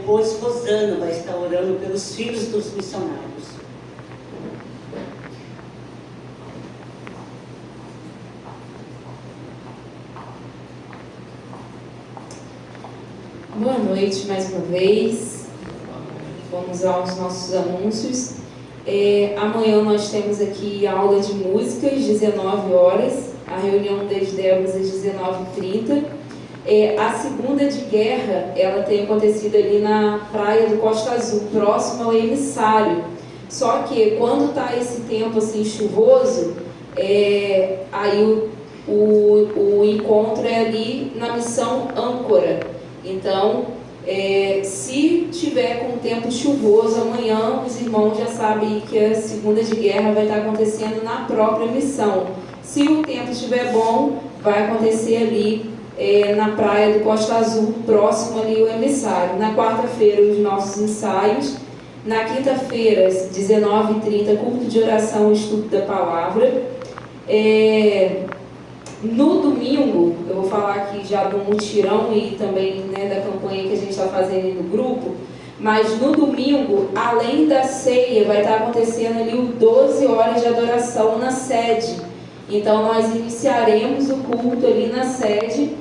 depois Rosana vai estar orando pelos filhos dos missionários. Boa noite mais uma vez. Vamos aos nossos anúncios. Amanhã nós temos aqui aula de música às 19 horas, a reunião das Débora às 19h30. A segunda de guerra, ela tem acontecido ali na praia do Costa Azul, próximo ao emissário. Só que quando está esse tempo assim chuvoso, aí o encontro é ali na missão Âncora. Então, se tiver com tempo chuvoso amanhã, os irmãos já sabem que a segunda de guerra vai estar acontecendo na própria missão. Se o tempo estiver bom, vai acontecer ali na praia do Costa Azul, próximo ali ao emissário. Na quarta-feira, os nossos ensaios. Na quinta-feira, às 19h30, culto de oração e estudo da palavra. No domingo, eu vou falar aqui já do mutirão e também da campanha que a gente está fazendo no grupo, mas no domingo, além da ceia, vai estar acontecendo ali o 12 horas de adoração na sede. Então nós iniciaremos o culto ali na sede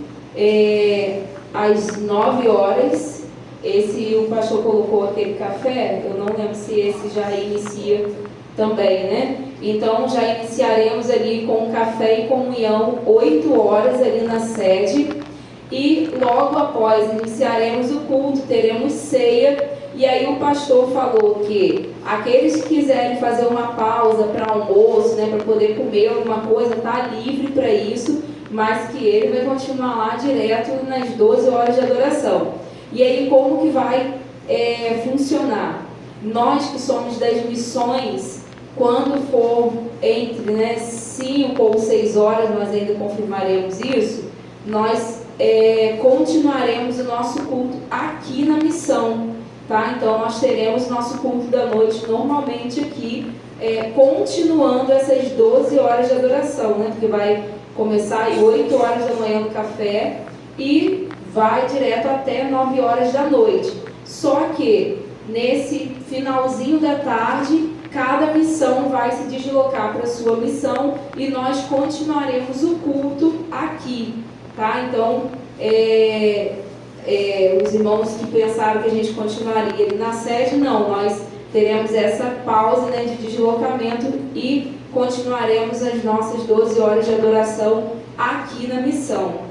às 9 horas. O pastor colocou aquele café, eu não lembro se esse já inicia também, né? Então já iniciaremos ali com café e comunhão 8 horas ali na sede, e logo após iniciaremos o culto, teremos ceia. E aí o pastor falou que aqueles que quiserem fazer uma pausa para almoço, para poder comer alguma coisa, está livre para isso, mas que ele vai continuar lá direto nas 12 horas de adoração. E aí como que vai funcionar? Nós que somos das missões, quando for entre 5 ou 6 horas, nós ainda confirmaremos isso, nós continuaremos o nosso culto aqui na missão, tá? Então nós teremos nosso culto da noite normalmente aqui, continuando essas 12 horas de adoração, porque vai começar às 8 horas da manhã no café e vai direto até 9 horas da noite. Só que nesse finalzinho da tarde, cada missão vai se deslocar para a sua missão e nós continuaremos o culto aqui, tá? Então, os irmãos que pensaram que a gente continuaria ali na sede, não, nós teremos essa pausa de deslocamento e continuaremos as nossas 12 horas de adoração aqui na missão.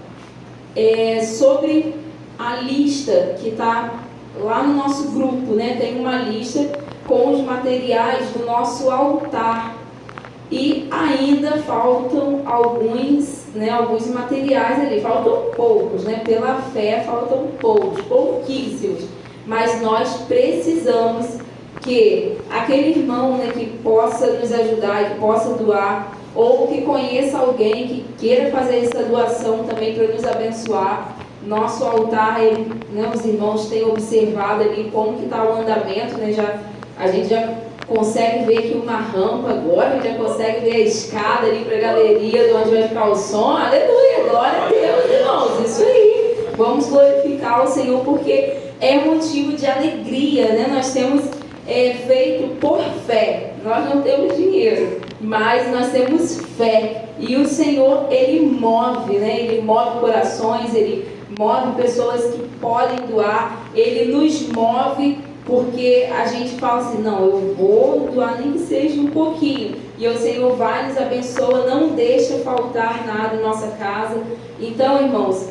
Sobre a lista que está lá no nosso grupo, tem uma lista com os materiais do nosso altar, e ainda faltam alguns materiais ali, faltam poucos, pela fé faltam pouquíssimos, mas nós precisamos que aquele irmão que possa nos ajudar e que possa doar, ou que conheça alguém que queira fazer essa doação também para nos abençoar. Nosso altar, os irmãos têm observado ali como que está o andamento, a gente já consegue ver aqui uma rampa agora, a gente já consegue ver a escada ali para a galeria de onde vai ficar o som. Aleluia, glória a Deus, irmãos, isso aí. Vamos glorificar o Senhor, porque é motivo de alegria, Nós temos feito por fé, nós não temos dinheiro, mas nós temos fé, e o Senhor, Ele move, Ele move corações, Ele move pessoas que podem doar, Ele nos move, porque a gente fala assim, não, eu vou doar nem que seja um pouquinho, e o Senhor vai, nos abençoa, não deixa faltar nada em nossa casa. Então, irmãos,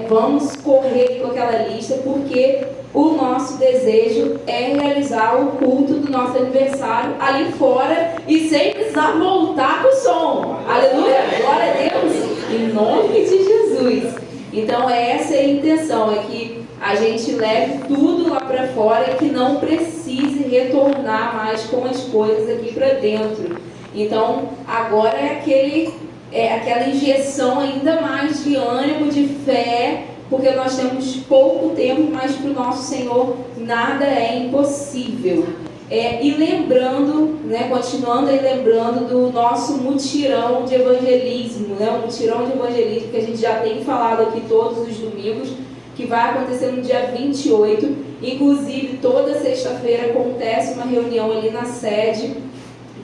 vamos correr com aquela lista, porque o nosso desejo é realizar o culto do nosso aniversário ali fora e sem precisar voltar com o som. Aleluia, glória a Deus, em nome de Jesus. Então essa é a intenção, é que a gente leve tudo lá para fora e que não precise retornar mais com as coisas aqui para dentro. Então agora é aquela injeção ainda mais de ânimo, de fé, porque nós temos pouco tempo, mas para o nosso Senhor nada é impossível. E lembrando, continuando aí lembrando do nosso mutirão de evangelismo, o mutirão de evangelismo que a gente já tem falado aqui todos os domingos, que vai acontecer no dia 28, Inclusive, toda sexta-feira acontece uma reunião ali na sede,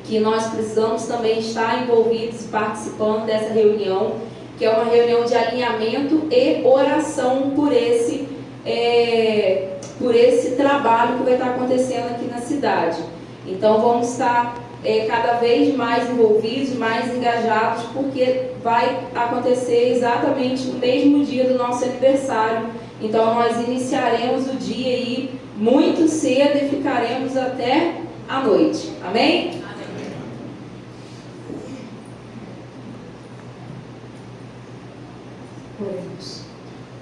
que nós precisamos também estar envolvidos e participando dessa reunião, que é uma reunião de alinhamento e oração por esse trabalho que vai estar acontecendo aqui na cidade. Então vamos estar cada vez mais envolvidos, mais engajados, porque vai acontecer exatamente no mesmo dia do nosso aniversário. Então nós iniciaremos o dia aí muito cedo e ficaremos até a noite. Amém? Oremos.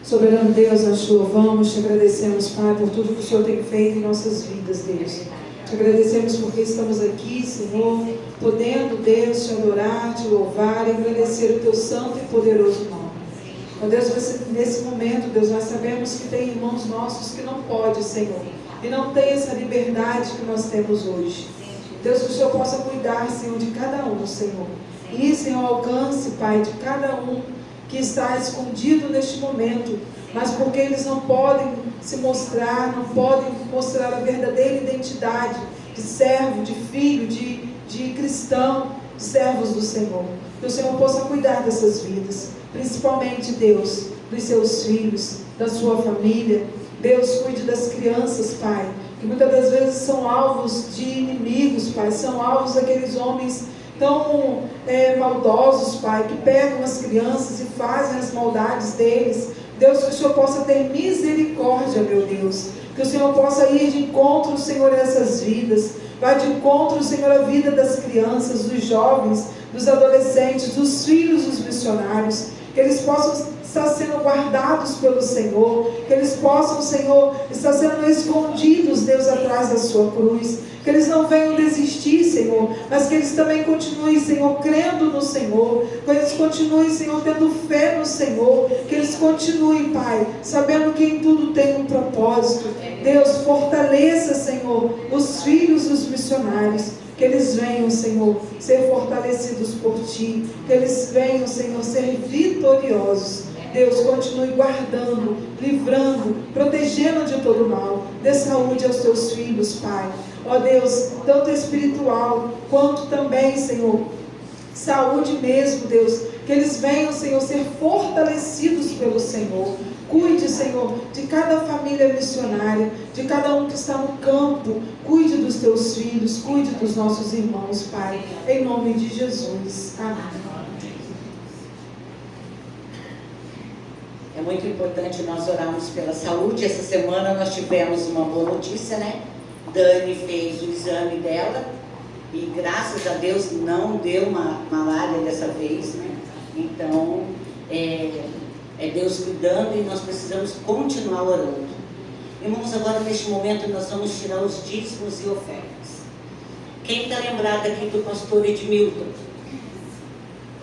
Soberano Deus, nós te louvamos, te agradecemos, Pai, por tudo que o Senhor tem feito em nossas vidas, Deus. Te agradecemos porque estamos aqui, Senhor, podendo, Deus, te adorar, te louvar e agradecer o teu santo e poderoso nome. Ó Deus, nesse momento, Deus, nós sabemos que tem irmãos nossos que não podem, Senhor, e não tem essa liberdade que nós temos hoje. Deus, que o Senhor possa cuidar, Senhor, de cada um, Senhor. E, Senhor, alcance, Pai, de cada um que está escondido neste momento, mas porque eles não podem se mostrar, não podem mostrar a verdadeira identidade de servo, de filho, de cristão, de servos do Senhor. Que o Senhor possa cuidar dessas vidas, principalmente, Deus, dos seus filhos, da sua família. Deus, cuide das crianças, Pai, que muitas das vezes são alvos de inimigos, Pai, são alvos daqueles homens tão maldosos, Pai, que pegam as crianças e fazem as maldades deles. Deus, que o Senhor possa ter misericórdia, meu Deus, que o Senhor possa ir de encontro, Senhor, a essas vidas, vai de encontro, Senhor, a vida das crianças, dos jovens, dos adolescentes, dos filhos dos missionários, que eles possam estar sendo guardados pelo Senhor, que eles possam, Senhor, estar sendo escondidos, Deus, atrás da sua cruz, que eles não venham desistir, Senhor, mas que eles também continuem, Senhor, crendo no Senhor, que eles continuem, Senhor, tendo fé no Senhor, que eles continuem, Pai, sabendo que em tudo tem um propósito. Deus, fortaleça, Senhor, os filhos dos missionários, que eles venham, Senhor, ser fortalecidos por Ti, que eles venham, Senhor, ser vitoriosos. Deus, continue guardando, livrando, protegendo de todo mal, dê saúde aos Teus filhos, Pai. Ó Deus, tanto espiritual, quanto também, Senhor, saúde mesmo, Deus, que eles venham, Senhor, ser fortalecidos pelo Senhor. Cuide, Senhor, de cada família missionária, de cada um que está no campo. Cuide dos Teus filhos, cuide dos nossos irmãos, Pai, em nome de Jesus. Amém. É muito importante nós orarmos pela saúde. Essa semana nós tivemos uma boa notícia, né? Dani fez o exame dela e graças a Deus não deu uma malária dessa vez, né? Então, é Deus cuidando e nós precisamos continuar orando. Irmãos, agora neste momento nós vamos tirar os dízimos e ofertas. Quem está lembrado aqui do pastor Edmilton,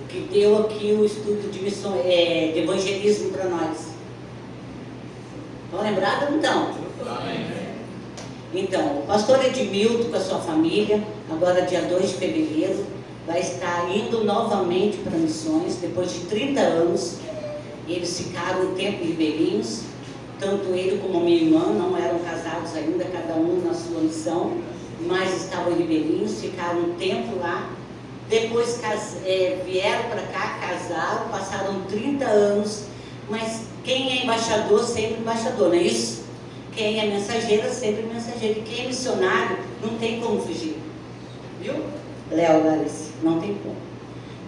que deu aqui o estudo de missão, de evangelismo para nós? Estão lembrados? Então, o pastor Edmilton com a sua família, agora dia 2 de fevereiro, vai estar indo novamente para missões, depois de 30 anos. Eles ficaram um tempo em Ribeirinhos, tanto ele como a minha irmã, não eram casados ainda, cada um na sua missão, mas estavam em Ribeirinhos, ficaram um tempo lá. Depois vieram para cá, casaram, passaram 30 anos, mas quem é embaixador, sempre embaixador, não é isso? Quem é mensageiro, sempre mensageiro. E quem é missionário, não tem como fugir. Viu? Léo, Larissa, não tem como.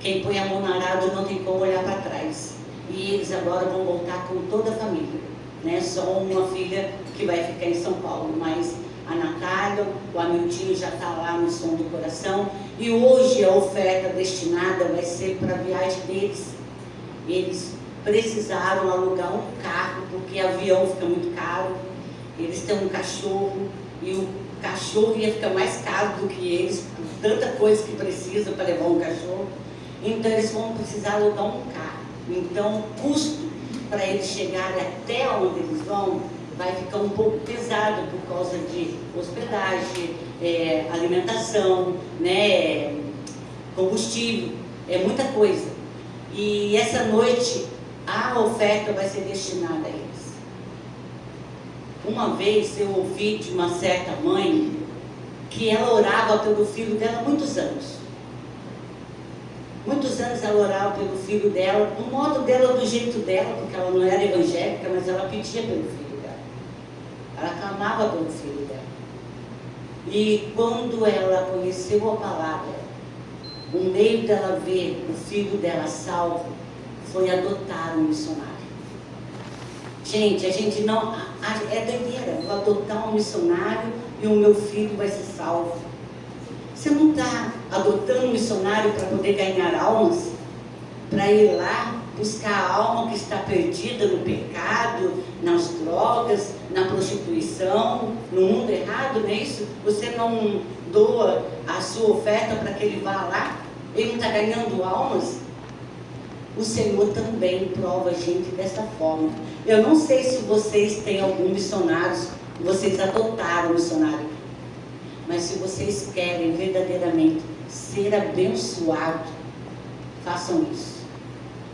Quem põe a mão no arado não tem como olhar para trás. E eles agora vão voltar com toda a família, né? Só uma filha que vai ficar em São Paulo, mas a Natália, o Hamiltinho já está lá no Som do Coração. E hoje a oferta destinada vai ser para a viagem deles. Eles precisaram alugar um carro, porque avião fica muito caro. Eles têm um cachorro, e o cachorro ia ficar mais caro do que eles, por tanta coisa que precisa para levar um cachorro. Então eles vão precisar alugar um carro. Então o custo para eles chegarem até onde eles vão vai ficar um pouco pesado por causa de hospedagem, alimentação, né, combustível, é muita coisa. E essa noite a oferta vai ser destinada a eles. Uma vez eu ouvi de uma certa mãe que ela orava pelo filho dela há muitos anos. Muitos anos ela orava pelo filho dela, do modo dela, do jeito dela, porque ela não era evangélica, mas ela pedia pelo filho dela. Ela clamava pelo filho dela. E quando ela conheceu a palavra, o meio dela ver o filho dela salvo foi adotar um missionário. Gente, a gente não... É doideira. Vou adotar um missionário e o meu filho vai ser salvo. Você não está adotando um missionário para poder ganhar almas? Para ir lá buscar a alma que está perdida no pecado, nas drogas, na prostituição, no mundo errado, não é isso? Você não doa a sua oferta para que ele vá lá? Ele não está ganhando almas? O Senhor também prova a gente dessa forma. Eu não sei se vocês têm algum missionário, vocês adotaram um missionário, mas se vocês querem verdadeiramente ser abençoados, façam isso.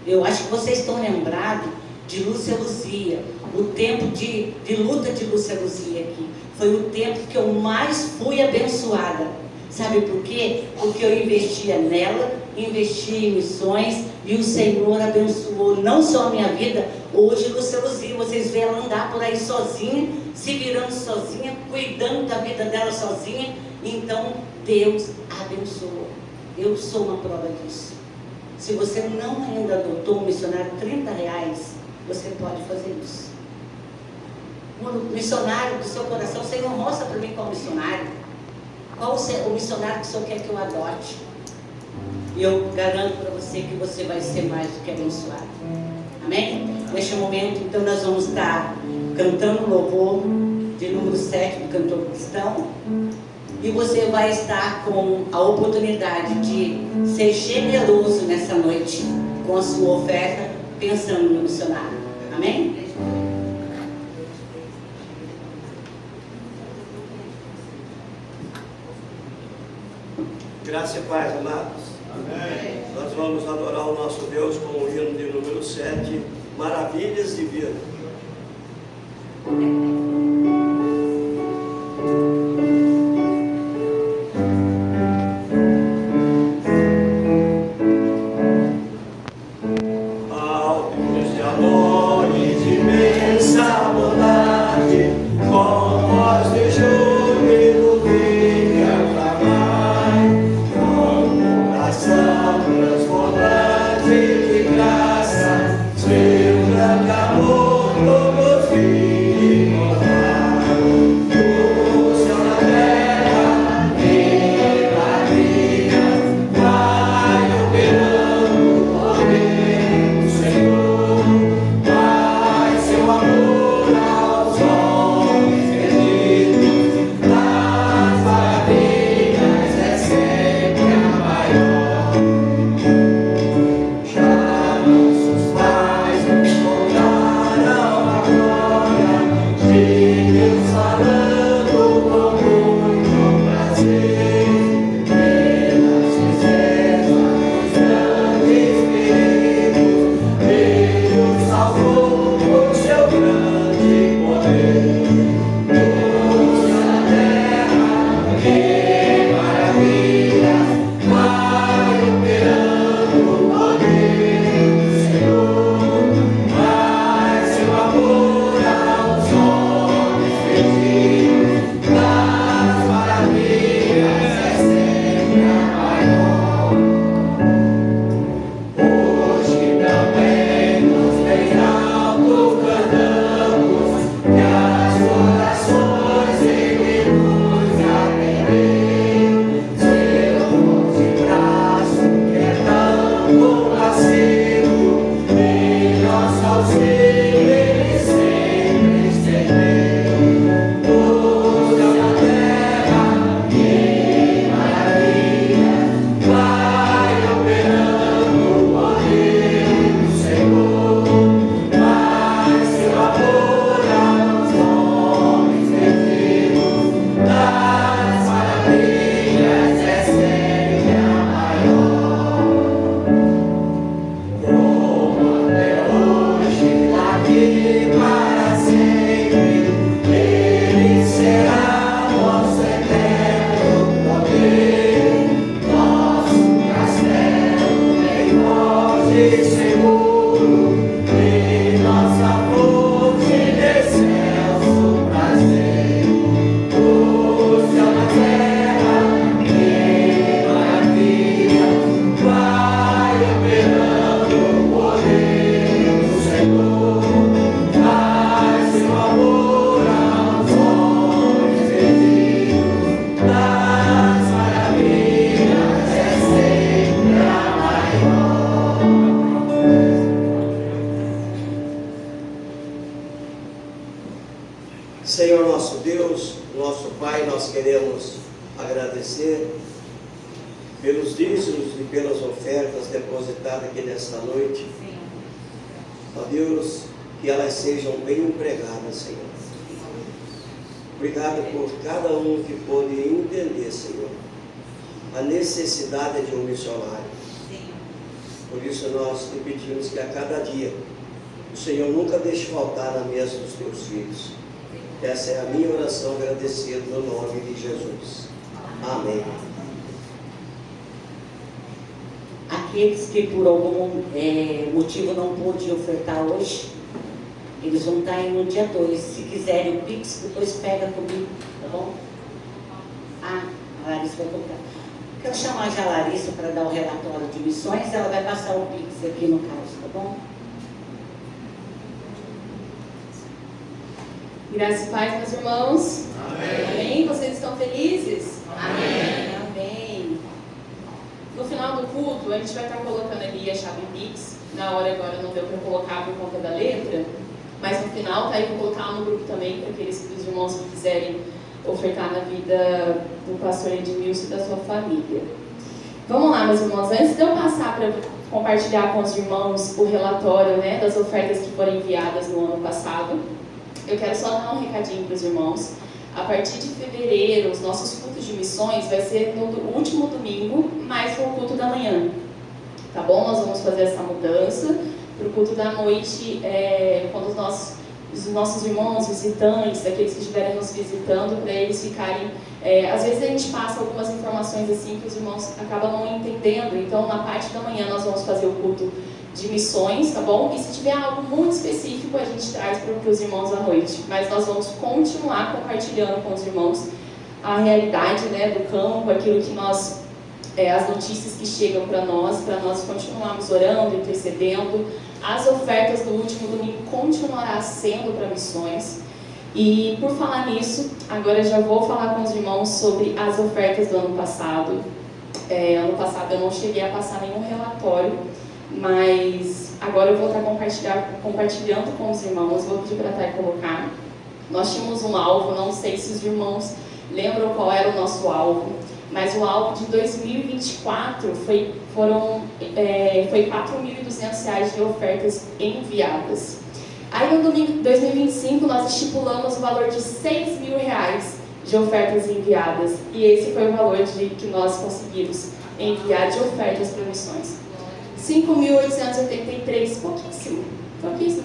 Eu acho que vocês estão lembrados de Lúcia Luzia, o tempo de luta de Lúcia Luzia aqui. Foi o tempo que eu mais fui abençoada. Sabe por quê? Porque eu investia nela, investi em missões e o Senhor abençoou não só a minha vida. Hoje, Lúcia Luzia, vocês veem ela andar por aí sozinha, se virando sozinha, cuidando da vida dela sozinha. Então, Deus abençoou. Eu sou uma prova disso. Se você não ainda adotou um missionário, R$30, você pode fazer isso. O missionário do seu coração, Senhor, mostra para mim qual missionário. Qual o missionário que o Senhor quer que eu adote? E eu garanto para você que você vai ser mais do que abençoado. Amém? Neste momento, então, nós vamos estar cantando o louvor de número 7 do cantor cristão. E você vai estar com a oportunidade de ser generoso nessa noite com a sua oferta, pensando no missionário. Amém? Graça e paz, amados. Amém. Nós vamos adorar o nosso Deus com o hino de número 7, Maravilhas de Vida. Seu grande amor, todo filho. Deus, nosso Pai, nós queremos agradecer pelos dízimos e pelas ofertas depositadas aqui nesta noite. Ó Deus, que elas sejam bem empregadas, Senhor. Obrigado por cada um que pôde entender, Senhor, a necessidade de um missionário. Por isso nós te pedimos que a cada dia o Senhor nunca deixe faltar na mesa dos teus filhos. Essa é a minha oração, agradecida no nome de Jesus. Amém. Aqueles que por algum motivo não pôde ofertar hoje, eles vão estar aí no dia 2. Se quiserem o Pix, depois pega comigo, tá bom? A Larissa vai colocar. Quero chamar já a Larissa para dar o relatório de missões, ela vai passar o Pix aqui no caso, tá bom? Graças e paz, meus irmãos. Amém. Amém? Vocês estão felizes? Amém. Amém. No final do culto, a gente vai estar colocando ali a chave Pix. Na hora agora não deu para colocar por conta da letra, mas no final tá aí para colocar no grupo também, para aqueles dos irmãos que quiserem ofertar na vida do pastor Edmilson e da sua família. Vamos lá, meus irmãos. Antes de eu passar para compartilhar com os irmãos o relatório, né, das ofertas que foram enviadas no ano passado, eu quero só dar um recadinho para os irmãos. A partir de fevereiro, os nossos cultos de missões vai ser no último domingo, mais no culto da manhã. Tá bom? Nós vamos fazer essa mudança para o culto da noite, quando os nossos irmãos visitantes, aqueles que estiverem nos visitando, para eles ficarem... às vezes a gente passa algumas informações assim que os irmãos acabam não entendendo. Então, na parte da manhã, nós vamos fazer o culto de missões, tá bom? E se tiver algo muito específico, a gente traz para os irmãos à noite. Mas nós vamos continuar compartilhando com os irmãos a realidade, né, do campo, aquilo que nós, as notícias que chegam para nós continuarmos orando, intercedendo. As ofertas do último domingo continuará sendo para missões. E por falar nisso, agora eu já vou falar com os irmãos sobre as ofertas do ano passado. Ano passado eu não cheguei a passar nenhum relatório, mas agora eu vou estar compartilhando com os irmãos. Vou pedir para a Thay colocar. Nós tínhamos um alvo, não sei se os irmãos lembram qual era o nosso alvo, mas o alvo de 2024 foi R$4.200 de ofertas enviadas. Aí no domingo 2025 nós estipulamos o valor de R$6.000 de ofertas enviadas, e esse foi o valor que nós conseguimos enviar de ofertas para missões. 5.883, pouquíssimo,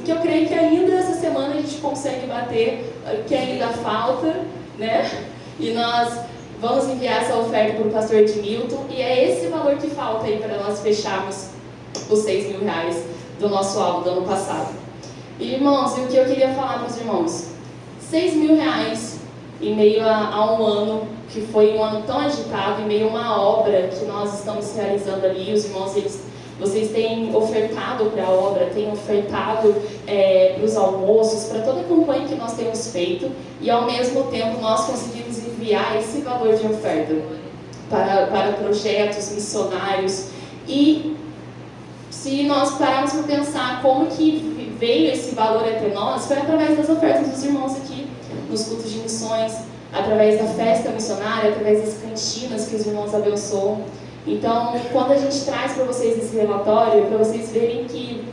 que eu creio que ainda essa semana a gente consegue bater, que ainda falta, né? E nós vamos enviar essa oferta para o pastor Edmilson, e é esse valor que falta aí para nós fecharmos os R$6.000 do nosso alvo do ano passado. E, irmãos, e o que eu queria falar para os irmãos? R$6.000 em meio a um ano que foi um ano tão agitado, em meio a uma obra que nós estamos realizando ali. Os irmãos, vocês têm ofertado para a obra, têm ofertado para os almoços, para toda a campanha que nós temos feito, e ao mesmo tempo nós conseguimos enviar esse valor de oferta para projetos missionários. E se nós pararmos para pensar como que veio esse valor até nós, foi através das ofertas dos irmãos aqui nos cultos de missões, através da festa missionária, através das cantinas que os irmãos abençoam. Então, quando a gente traz para vocês esse relatório, para vocês verem que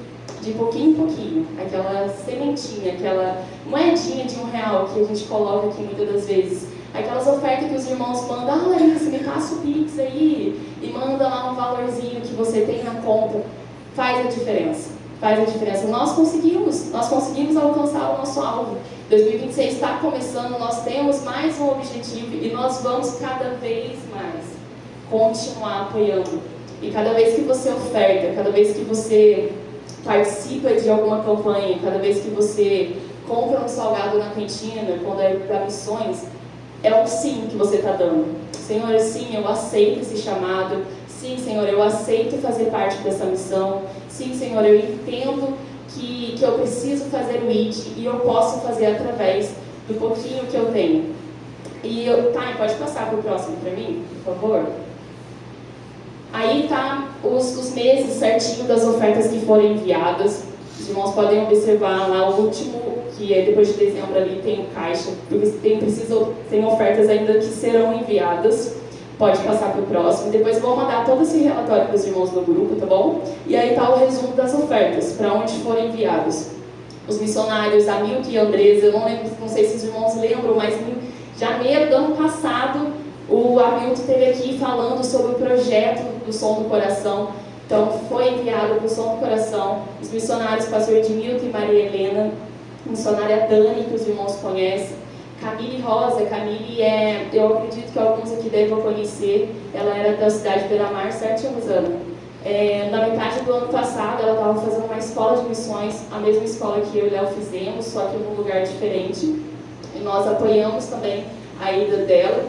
de pouquinho em pouquinho, aquela sementinha, aquela moedinha de R$1 que a gente coloca aqui muitas das vezes, aquelas ofertas que os irmãos mandam, Larissa, me passa o Pix aí, e manda lá um valorzinho que você tem na conta, faz a diferença. Faz a diferença. Nós conseguimos alcançar o nosso alvo. 2026 está começando, nós temos mais um objetivo e nós vamos cada vez mais continuar apoiando. E cada vez que você oferta, cada vez que você participa de alguma campanha, cada vez que você compra um salgado na cantina, quando é para missões, é um sim que você está dando. Senhor, sim, eu aceito esse chamado. Sim, Senhor, eu aceito fazer parte dessa missão. Sim, Senhor, eu entendo que eu preciso fazer o IT e eu posso fazer através do pouquinho que eu tenho. E Thay, pode passar para o próximo para mim, por favor? Aí tá os meses certinho das ofertas que foram enviadas. Os irmãos podem observar lá o último que depois de dezembro ali tem o caixa, porque tem ofertas ainda que serão enviadas. Pode passar para o próximo. Depois eu vou mandar todo esse relatório para os irmãos do grupo, tá bom? E aí está o resumo das ofertas, para onde foram enviados. Os missionários Hamilton e Andresa, eu não sei se os irmãos lembram, mas em janeiro do ano passado, o Hamilton esteve aqui falando sobre o projeto do Som do Coração. Então, foi enviado para o Som do Coração os missionários pastor Edmilton e Maria Helena, missionária Dani, que os irmãos conhecem, Camille Rosa. Camille eu acredito que alguns aqui devem conhecer, ela era da cidade de Beira-Mar, certo, Rosana? Na metade do ano passado, ela estava fazendo uma escola de missões, a mesma escola que eu e o Léo fizemos, só que em um lugar diferente. E nós apoiamos também a ida dela.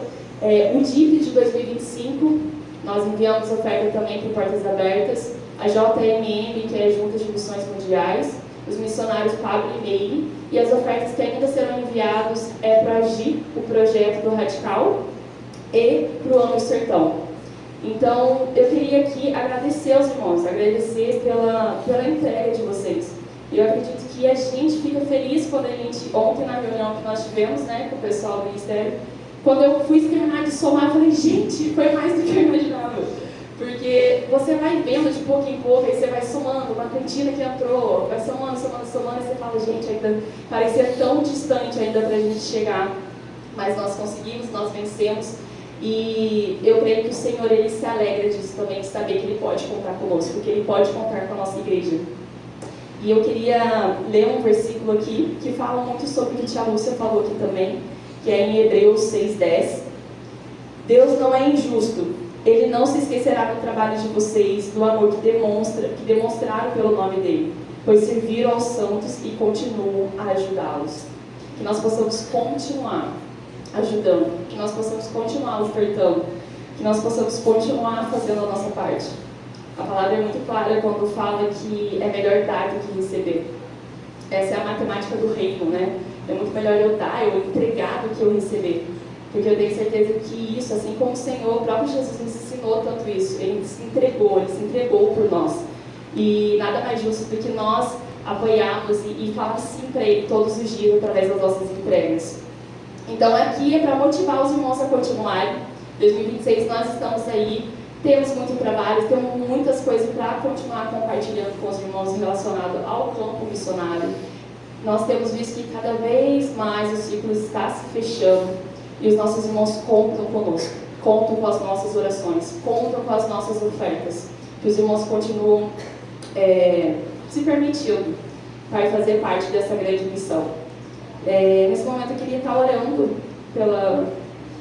O DIP de 2025, nós enviamos oferta também para Portas Abertas, a JMM, que é Junta de Missões Mundiais, os missionários Pablo e Meire, e as ofertas que ainda serão enviadas para a AGI, o projeto do Radical, e para o Ano Sertão. Então, eu queria aqui agradecer aos irmãos, agradecer pela entrega de vocês. Eu acredito que a gente fica feliz quando a gente, ontem na reunião que nós tivemos, né, com o pessoal do Ministério, quando eu fui terminar de somar, eu falei, gente, foi mais do que eu imaginava. Porque você vai vendo de pouco em pouco, aí você vai somando, uma cantina que entrou, vai somando, e você fala, gente, ainda parecia tão distante ainda para a gente chegar. Mas nós conseguimos, nós vencemos. E eu creio que o Senhor, Ele se alegra disso também, de saber que Ele pode contar conosco, que Ele pode contar com a nossa igreja. E eu queria ler um versículo aqui, que fala muito sobre o que a tia Lúcia falou aqui também, que é em Hebreus 6:10. Deus não é injusto, Ele não se esquecerá do trabalho de vocês, do amor que demonstraram pelo nome dEle, pois serviram aos santos e continuam a ajudá-los. Que nós possamos continuar ajudando, que nós possamos continuar ofertando, que nós possamos continuar fazendo a nossa parte. A palavra é muito clara quando fala que é melhor dar do que receber. Essa é a matemática do reino, né? É muito melhor eu dar, eu entregar do que eu receber. Porque eu tenho certeza que isso, assim como o Senhor, o próprio Jesus nos ensinou tanto isso. Ele se entregou por nós. E nada mais justo do que nós apoiarmos e falar sim para Ele todos os dias através das nossas entregas. Então aqui é para motivar os irmãos a continuarem. 2026 nós estamos aí, temos muito trabalho, temos muitas coisas para continuar compartilhando com os irmãos relacionado ao campo missionário. Nós temos visto que cada vez mais o ciclo está se fechando e os nossos irmãos contam conosco, contam com as nossas orações, contam com as nossas ofertas, que os irmãos continuam se permitindo para fazer parte dessa grande missão. Nesse momento eu queria estar orando,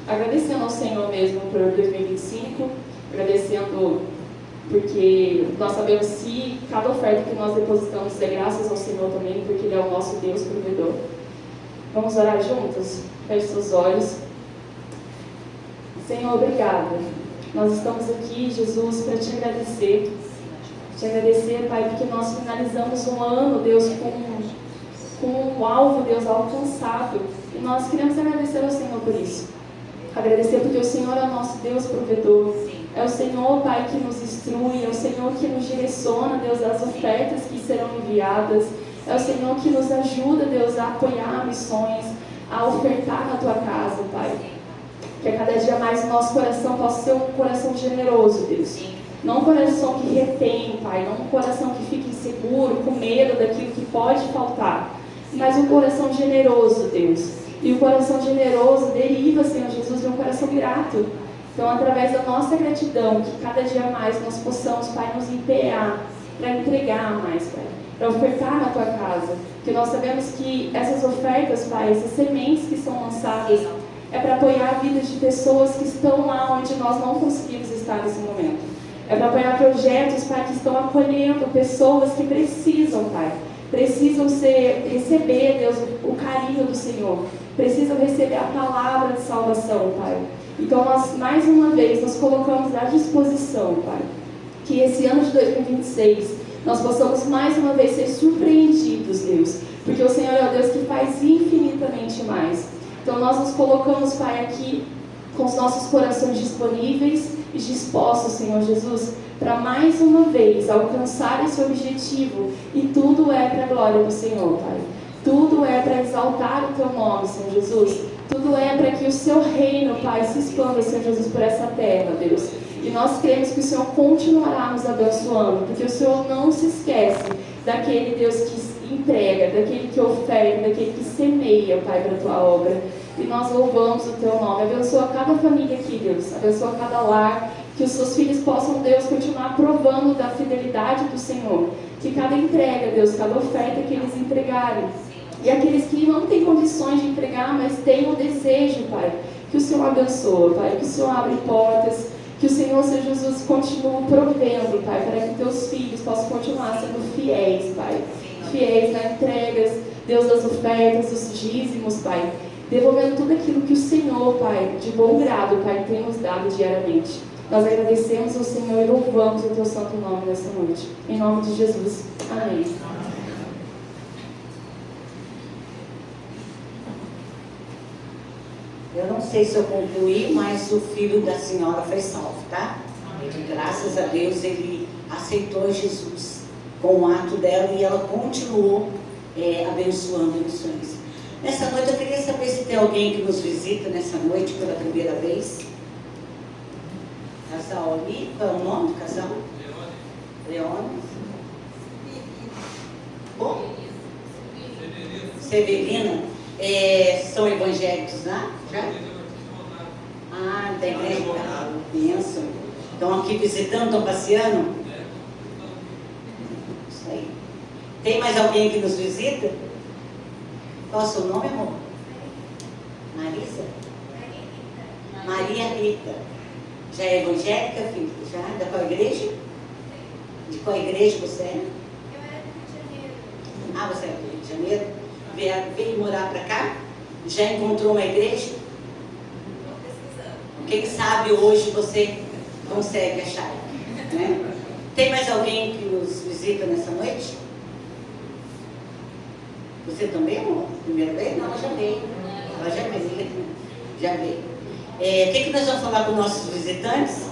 agradecendo ao Senhor mesmo por 2025, agradecendo porque nós sabemos se cada oferta que nós depositamos é graças ao Senhor também, porque Ele é o nosso Deus provedor. Vamos orar juntos? Feche seus olhos. Senhor, obrigada. Nós estamos aqui, Jesus, para te agradecer. Te agradecer, Pai, porque nós finalizamos um ano, Deus, com um alvo, Deus, alcançado. E nós queremos agradecer ao Senhor por isso. Agradecer porque o Senhor é o nosso Deus provedor. É o Senhor, Pai, que nos instrui. É o Senhor que nos direciona, Deus, as ofertas que serão enviadas. É o Senhor que nos ajuda, Deus, a apoiar missões, a ofertar na Tua casa, Pai. Que a cada dia mais o nosso coração possa ser um coração generoso, Deus. Não um coração que retém, Pai. Não um coração que fica inseguro, com medo daquilo que pode faltar. Mas um coração generoso, Deus. E o coração generoso deriva, Senhor Jesus, de um coração grato. Então, através da nossa gratidão, que cada dia mais nós possamos, Pai, nos empenhar para entregar mais, Pai, para ofertar na Tua casa. Porque nós sabemos que essas ofertas, Pai, essas sementes que são lançadas, é para apoiar a vida de pessoas que estão lá onde nós não conseguimos estar nesse momento. É para apoiar projetos, Pai, que estão acolhendo pessoas que precisam, Pai. Precisam receber, Deus, o carinho do Senhor. Precisam receber a palavra de salvação, Pai. Então, nós, mais uma vez, nos colocamos à disposição, Pai. Que esse ano de 2026, nós possamos mais uma vez ser surpreendidos, Deus. Porque o Senhor é o Deus que faz infinitamente mais. Então, nós nos colocamos, Pai, aqui com os nossos corações disponíveis e dispostos, Senhor Jesus, para mais uma vez alcançar esse objetivo. E tudo é para a glória do Senhor, Pai. Tudo é para exaltar o Teu nome, Senhor Jesus. Tudo é para que o Seu reino, Pai, se expanda, Senhor Jesus, por essa terra, Deus. E nós cremos que o Senhor continuará nos abençoando, porque o Senhor não se esquece daquele Deus que entrega, daquele que oferta, daquele que semeia, Pai, para a Tua obra. E nós louvamos o Teu nome. Abençoa cada família aqui, Deus. Abençoa cada lar. Que os seus filhos possam, Deus, continuar provando da fidelidade do Senhor. Que cada entrega, Deus, cada oferta que eles entregarem. E aqueles que não têm condições de entregar, mas têm o desejo, Pai. Que o Senhor abençoe, Pai. Que o Senhor abre portas. Que o Senhor, Senhor Jesus, continue provendo, Pai. Para que teus filhos possam continuar sendo fiéis, Pai. Fiéis nas entregas, Deus, das ofertas, dos dízimos, Pai. Devolvendo tudo aquilo que o Senhor, Pai, de bom grado, Pai, tem nos dado diariamente. Nós agradecemos ao Senhor e louvamos o Teu santo nome nesta noite. Em nome de Jesus. Amém. Eu não sei se eu concluí, mas o filho da senhora foi salvo, tá? E graças a Deus ele aceitou Jesus com o ato dela e ela continuou abençoando missões. Nessa noite eu queria saber se tem alguém que nos visita nessa noite pela primeira vez. Casal ali, qual é o nome do casal? Leone. Bom? Severina. São evangélicos lá? Já? Ah, da igreja. Bênção. Estão aqui visitando, estão passeando? Isso aí. Tem mais alguém que nos visita? Qual é o seu nome, amor? Marisa? Maria Rita. Já é evangélica, filho? Já? Da qual igreja? De qual igreja você é? Eu era do Rio de Janeiro. Ah, você é do Rio de Janeiro? Veio morar para cá? Já encontrou uma igreja? Estou pesquisando. Quem sabe hoje você consegue achar, né? Tem mais alguém que nos visita nessa noite? Você também, amor? Primeira vez? Não, ela já veio. Ela já veio. Já veio. O que nós vamos falar para os nossos visitantes?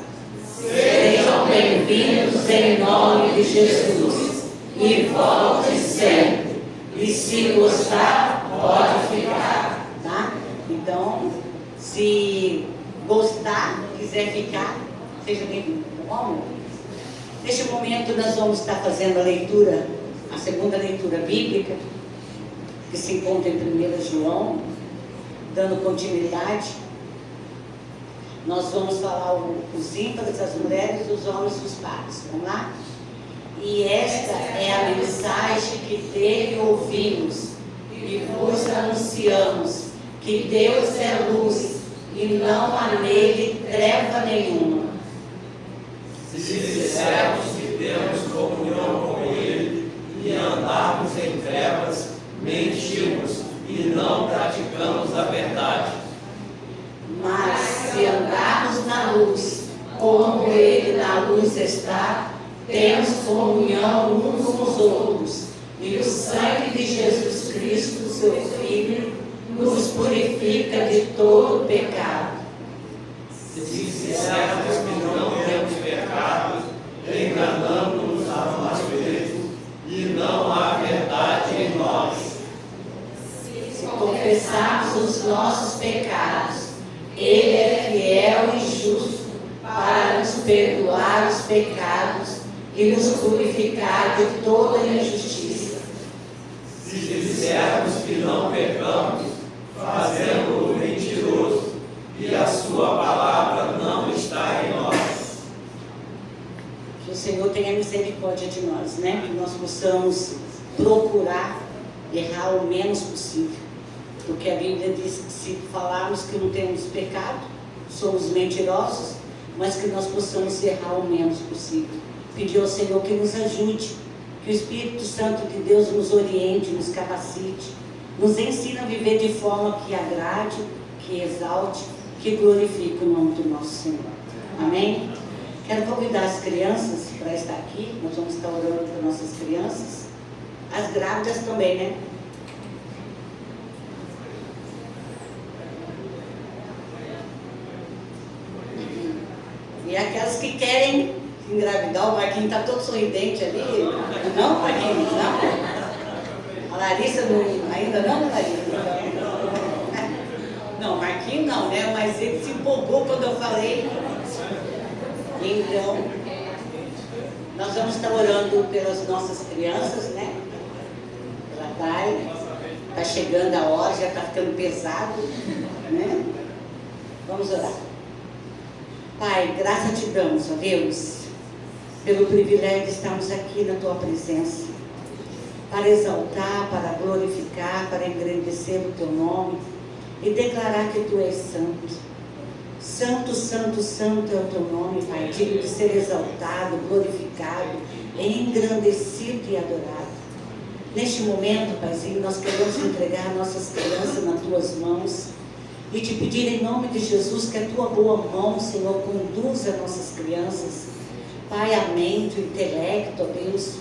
Sejam bem-vindos em nome de Jesus. E volte sempre. E se gostar, pode ficar. Tá? Então, se gostar, quiser ficar, seja bem-vindo. Tá bom, amor? Neste momento nós vamos estar fazendo a leitura, a segunda leitura bíblica, que se encontra em 1 João, dando continuidade. Nós vamos falar os ímpares, as mulheres, os homens e os pares. Vamos lá? E esta é a mensagem que dele ouvimos e vos anunciamos, que Deus é luz e não há nele treva nenhuma. Se dissermos que temos comunhão com Ele e andarmos em trevas, mentimos e não praticamos a verdade. Mas se andarmos na luz, como Ele na luz está, temos comunhão uns com os outros, e o sangue de Jesus Cristo, seu Filho, nos purifica de todo pecado. Se dissermos que não temos pecado, enganamos-nos a nós mesmos e não há verdade em nós. Se confessarmos os nossos pecados, Ele é fiel e justo para nos perdoar os pecados e nos purificar de toda injustiça. Se dissermos que não pecamos, fazemos-o mentiroso e a sua palavra não está em nós. Que o Senhor tenha misericórdia de nós, né? Que nós possamos procurar errar o menos possível. Porque a Bíblia diz que se falarmos que não temos pecado, somos mentirosos, mas que nós possamos errar o menos possível. Pedir ao Senhor que nos ajude, que o Espírito Santo de Deus nos oriente, nos capacite, nos ensine a viver de forma que agrade, que exalte, que glorifique o nome do nosso Senhor. Amém? Quero convidar as crianças para estar aqui. Nós vamos estar orando para nossas crianças. As grávidas também, né? E aquelas que querem engravidar, o Marquinhos está todo sorridente ali. Não, Marquinhos, não. A Larissa ainda não, Larissa? Não, Marquinhos não, né? Mas ele se empolgou quando eu falei. Então, nós vamos estar orando pelas nossas crianças, né? Pela Thay. Está chegando a hora, já está ficando pesado, né? Vamos orar. Pai, graça te damos, ó Deus, pelo privilégio de estarmos aqui na Tua presença, para exaltar, para glorificar, para engrandecer o Teu nome e declarar que Tu és santo. Santo, santo, santo é o Teu nome, Pai, digno de ser exaltado, glorificado, engrandecido e adorado. Neste momento, Paizinho, nós queremos entregar nossas crianças nas Tuas mãos e te pedir em nome de Jesus que a Tua boa mão, Senhor, conduza nossas crianças, Pai, a mente, o intelecto, ó Deus,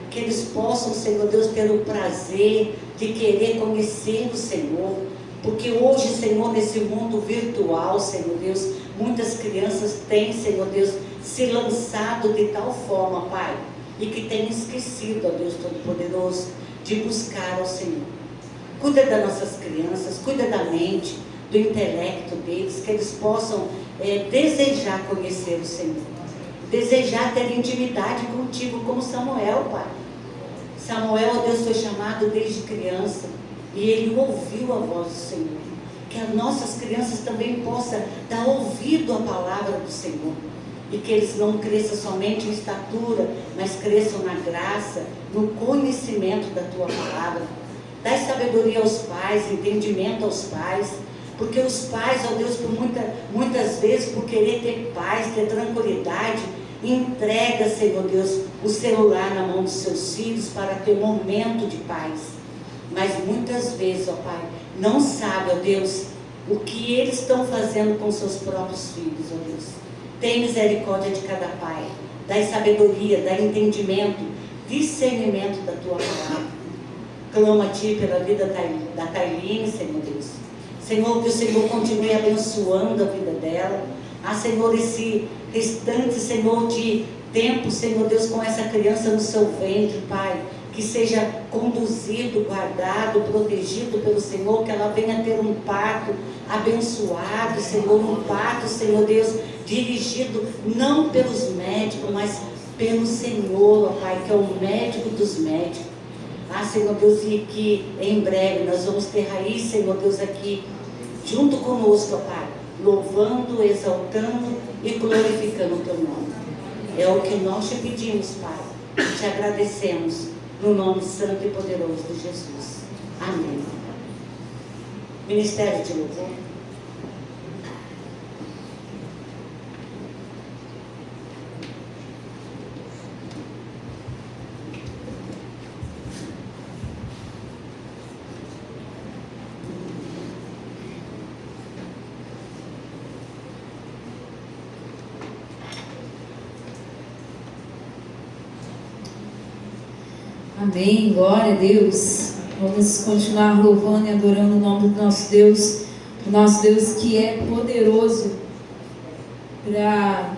que eles possam, Senhor Deus, ter o prazer de querer conhecer o Senhor, porque hoje, Senhor, nesse mundo virtual, Senhor Deus, muitas crianças têm, Senhor Deus, se lançado de tal forma, Pai, e que têm esquecido, ó Deus Todo-Poderoso, de buscar ao Senhor. Cuida das nossas crianças, cuida da mente, do intelecto deles, que eles possam desejar conhecer o Senhor, desejar ter intimidade contigo, como Samuel, Pai. Samuel, ó Deus, foi chamado desde criança e ele ouviu a voz do Senhor. Que as nossas crianças também possam dar ouvido à palavra do Senhor e que eles não cresçam somente em estatura, mas cresçam na graça, no conhecimento da Tua palavra. Dá sabedoria aos pais, entendimento aos pais, porque os pais, ó Deus, muitas vezes, por querer ter paz, ter tranquilidade, entrega, Senhor Deus, o celular na mão dos seus filhos para ter momento de paz. Mas muitas vezes, ó Pai, não sabe, ó Deus, o que eles estão fazendo com seus próprios filhos, ó Deus. Tem misericórdia de cada pai, dá sabedoria, dá entendimento, discernimento da Tua palavra. Clamo a Ti pela vida da Tailine, Senhor Deus. Senhor, que o Senhor continue abençoando a vida dela. Senhor, esse restante, Senhor, de tempo, Senhor Deus, com essa criança no seu ventre, Pai, que seja conduzido, guardado, protegido pelo Senhor, que ela venha ter um parto abençoado, Senhor, um parto, Senhor Deus, dirigido não pelos médicos, mas pelo Senhor, ó Pai, que é o médico dos médicos. Senhor Deus, e que em breve nós vamos ter Raiz, Senhor Deus, aqui junto conosco, ó Pai, louvando, exaltando e glorificando o Teu nome. É o que nós te pedimos, Pai, te agradecemos, no nome santo e poderoso de Jesus. Amém. Ministério de Louvor. Amém, glória a Deus. Vamos continuar louvando e adorando o nome do nosso Deus, o nosso Deus que é poderoso para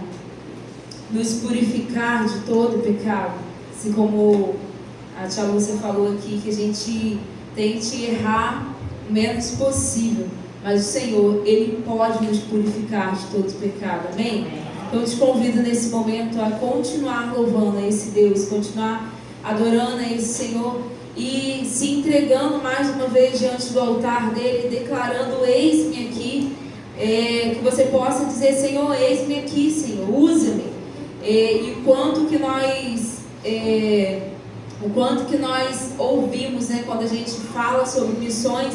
nos purificar de todo pecado. Assim como a tia Lúcia falou aqui, que a gente tente errar o menos possível, mas o Senhor, Ele pode nos purificar de todo pecado. Amém? Então eu te convido nesse momento a continuar louvando a esse Deus, continuar adorando a esse Senhor e se entregando mais uma vez diante do altar dele, declarando: eis-me aqui, que você possa dizer: Senhor, eis-me aqui, Senhor, usa-me. E o quanto que nós ouvimos, né, quando a gente fala sobre missões,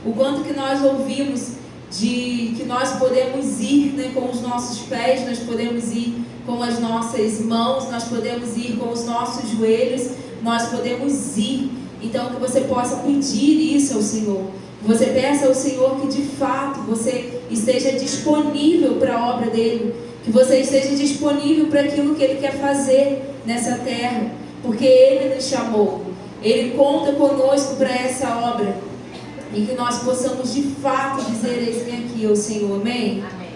o quanto que nós ouvimos de que nós podemos ir, né, com os nossos pés, nós podemos ir com as nossas mãos, nós podemos ir com os nossos joelhos, nós podemos ir. Então que você possa pedir isso ao Senhor, que você peça ao Senhor que de fato você esteja disponível para a obra dele, que você esteja disponível para aquilo que ele quer fazer nessa terra, porque ele nos chamou, ele conta conosco para essa obra, e que nós possamos de fato dizer: eis-me aqui, ó Senhor. Amém? Amém.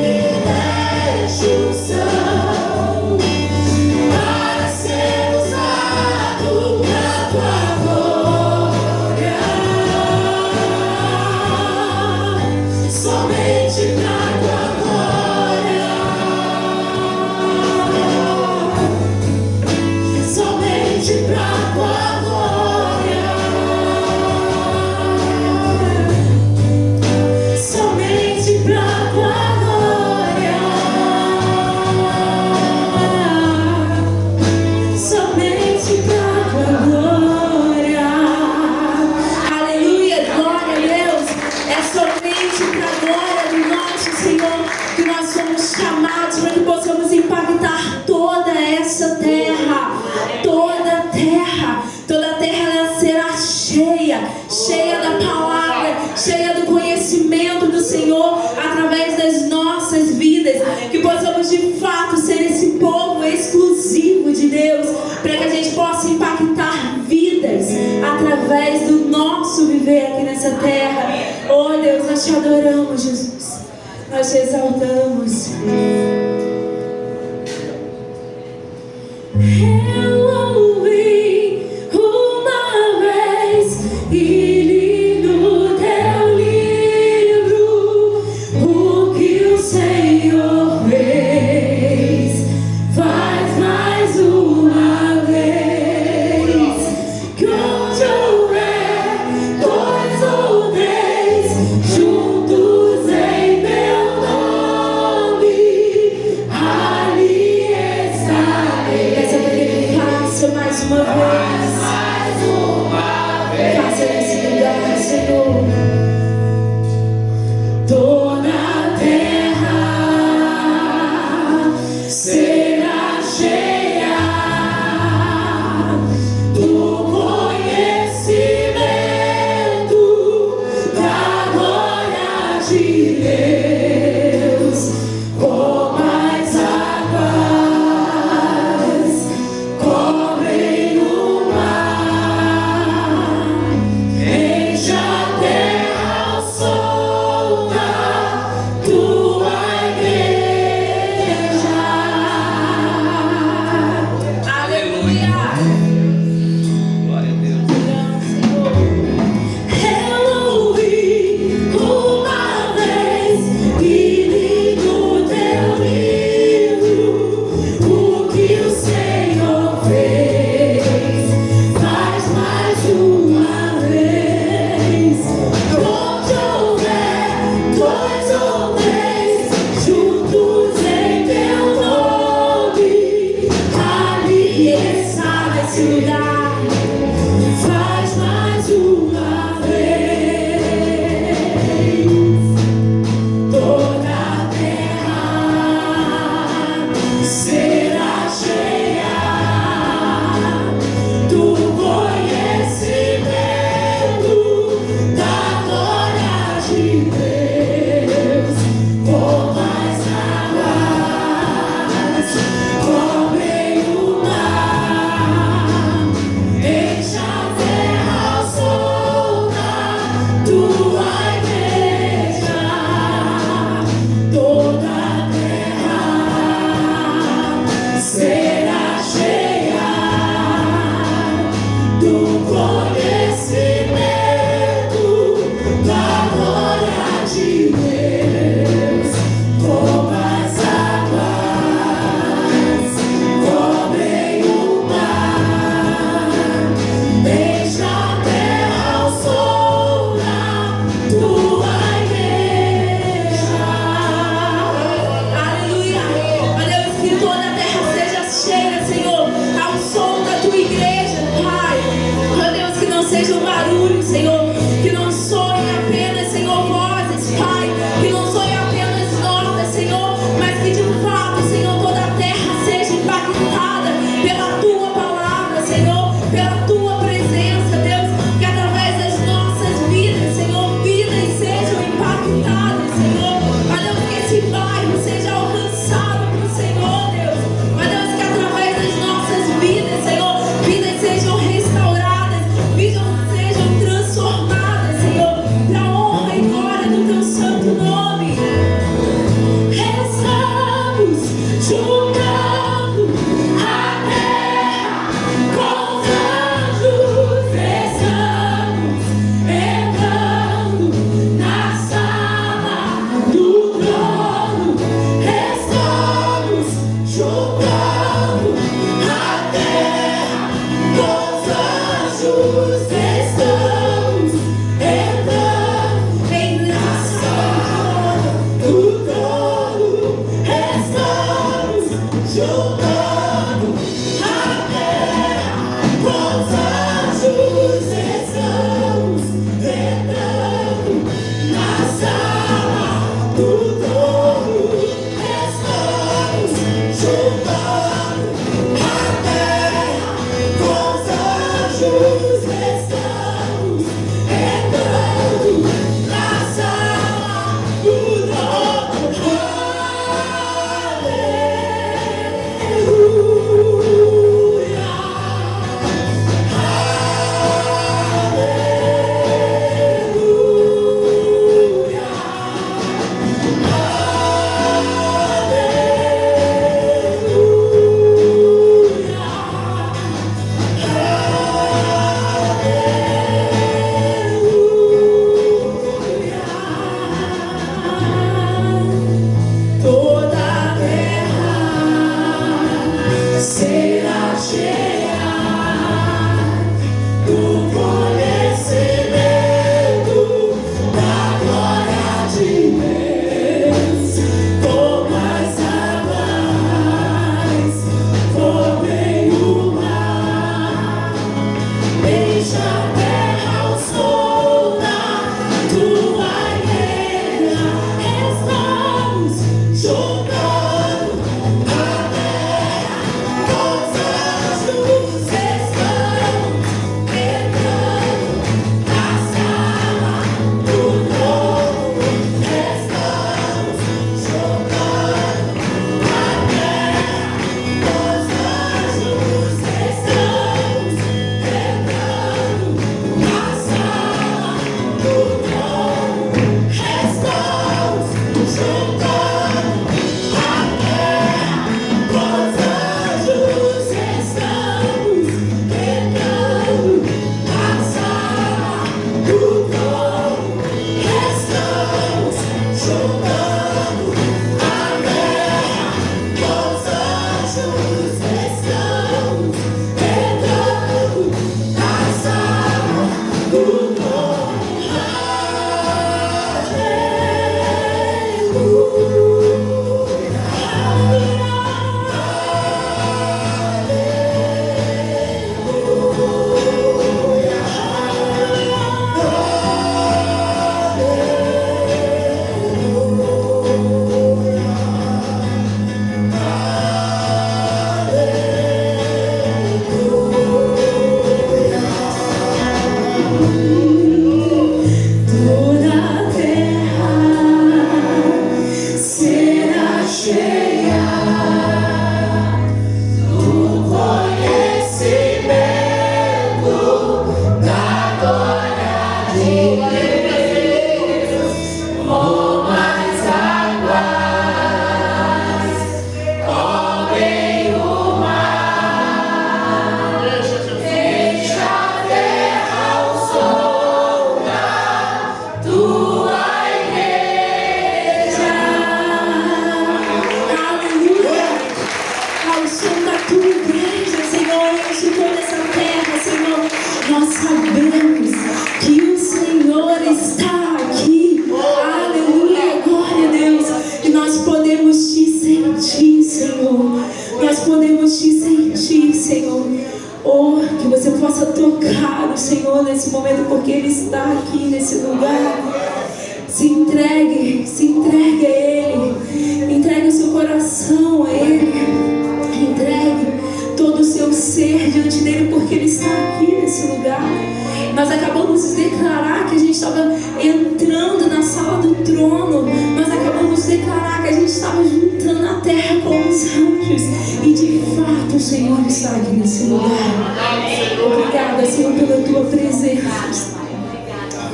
privilégios são para ser usado pra tua glória, somente pra tua glória, somente pra tua glória, somente pra tua glória, somente pra tua glória. Aleluia, glória a Deus. É somente para a glória do nosso Senhor que nós somos chamados, para que possamos impactar toda essa terra. Toda a terra ela será cheia da palavra, cheia do conhecimento do Senhor através das nossas vidas. Que possamos de fato ser esse povo exclusivo de Deus, para que a gente possa impactar vidas através do nosso viver aqui nessa terra. Oh Deus, nós te adoramos, Jesus. Nós te exaltamos. Eu ouvi uma vez e li no teu livro o que o Senhor fez. Faz mais uma vez, que onde houver dois ou três juntos em meu nome,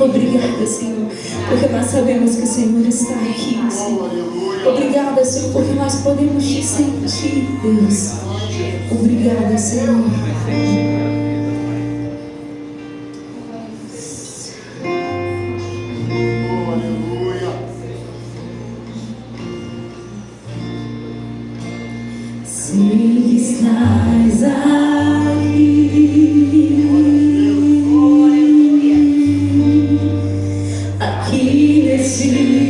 Obrigada, Senhor, porque nós sabemos que o Senhor está aqui, Senhor. Obrigada, Senhor, porque nós podemos te sentir, Deus. Obrigada, Senhor. Sei que estás aqui nesse lugar.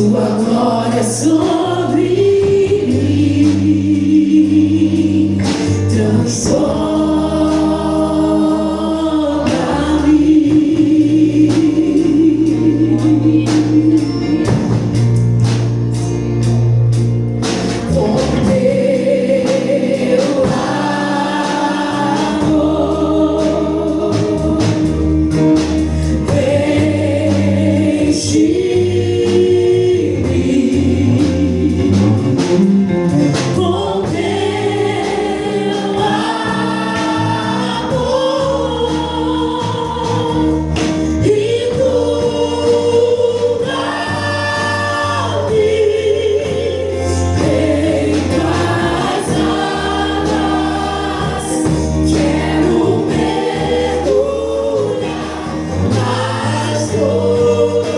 Sua glória sobre mim transforma-me. Com teu amor enche-me. Com teu amor inunda-me. Em tuas águas quero mergulhar mais fundo.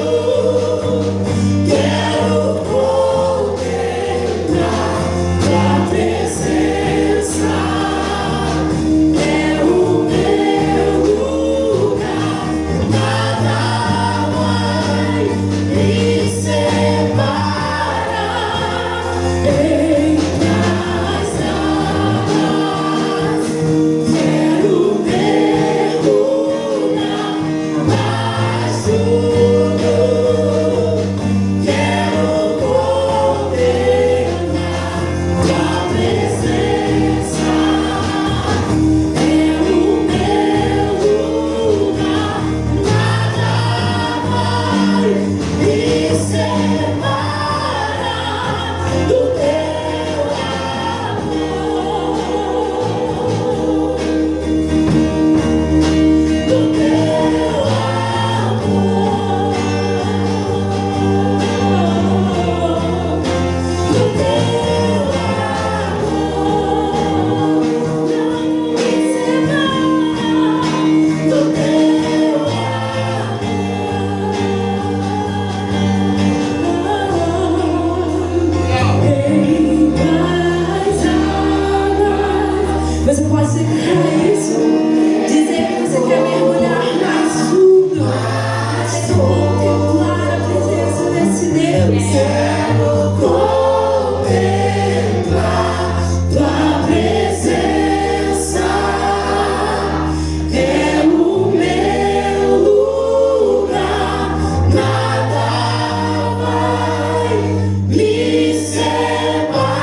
Quero contemplar tua presença. É o meu lugar, nada vai me separar. Em tuas águas quero mergulhar mais fundo. Quero contemplar tua presença. É o meu lugar, nada vai me separar do teu amor, do teu amor, do teu amor. Não me separar do teu amor. Em tuas águas. Você pode declarar isso? Dizer que você quer mergulhar mais fundo. Você contemplar a presença desse Deus. Quero contemplar tua presença. É o meu lugar, nada vai me separar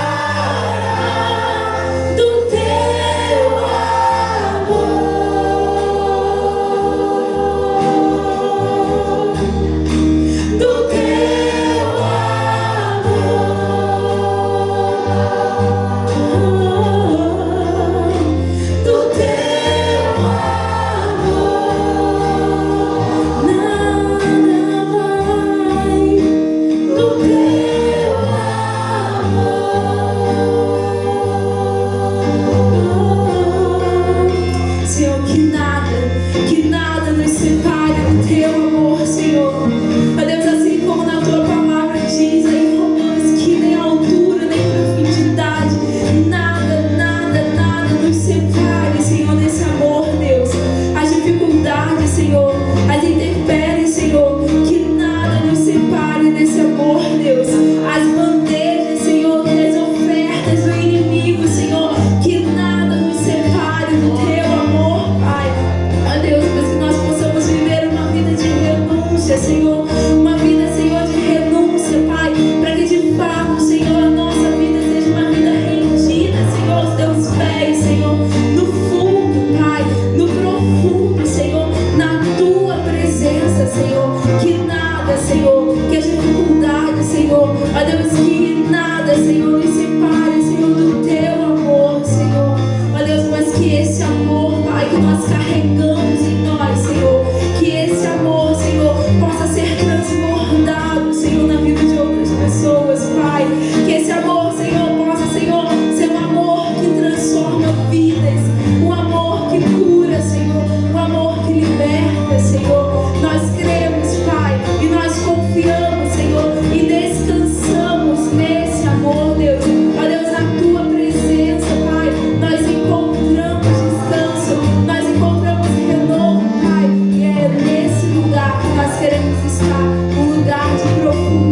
do teu amor, do teu amor, do teu amor. Nada vai do teu amor. Senhor, que nada nos separe do teu amor, Senhor. Ó Deus, assim como na tua palavra diz aí em Romanos que nem altura, nem profundidade, nada nos separe, Senhor, desse amor, Deus. As dificuldades, Senhor, as intempéries, Senhor, que nada nos separe desse amor, Deus. As bandejas, Senhor, das ofertas do inimigo, Senhor, que nada nos separe do teu amor, Pai. Ó Deus, mas que nós possamos viver uma vida de renúncia, Senhor, uma vida, Senhor, de renúncia, Pai, para que de fato, Senhor, a nossa vida seja uma vida rendida, Senhor, aos teus pés, Senhor, no fundo, Pai, no profundo, Senhor, na tua presença, Senhor, que nada, Senhor, que as dificuldades, Senhor, ó Deus, que nada, Senhor, nos separe, Senhor, do teu amor, Senhor, ó Deus, mas que esse amor, Pai, que nós carregamos em nós, Senhor, que esse amor, Senhor, possa ser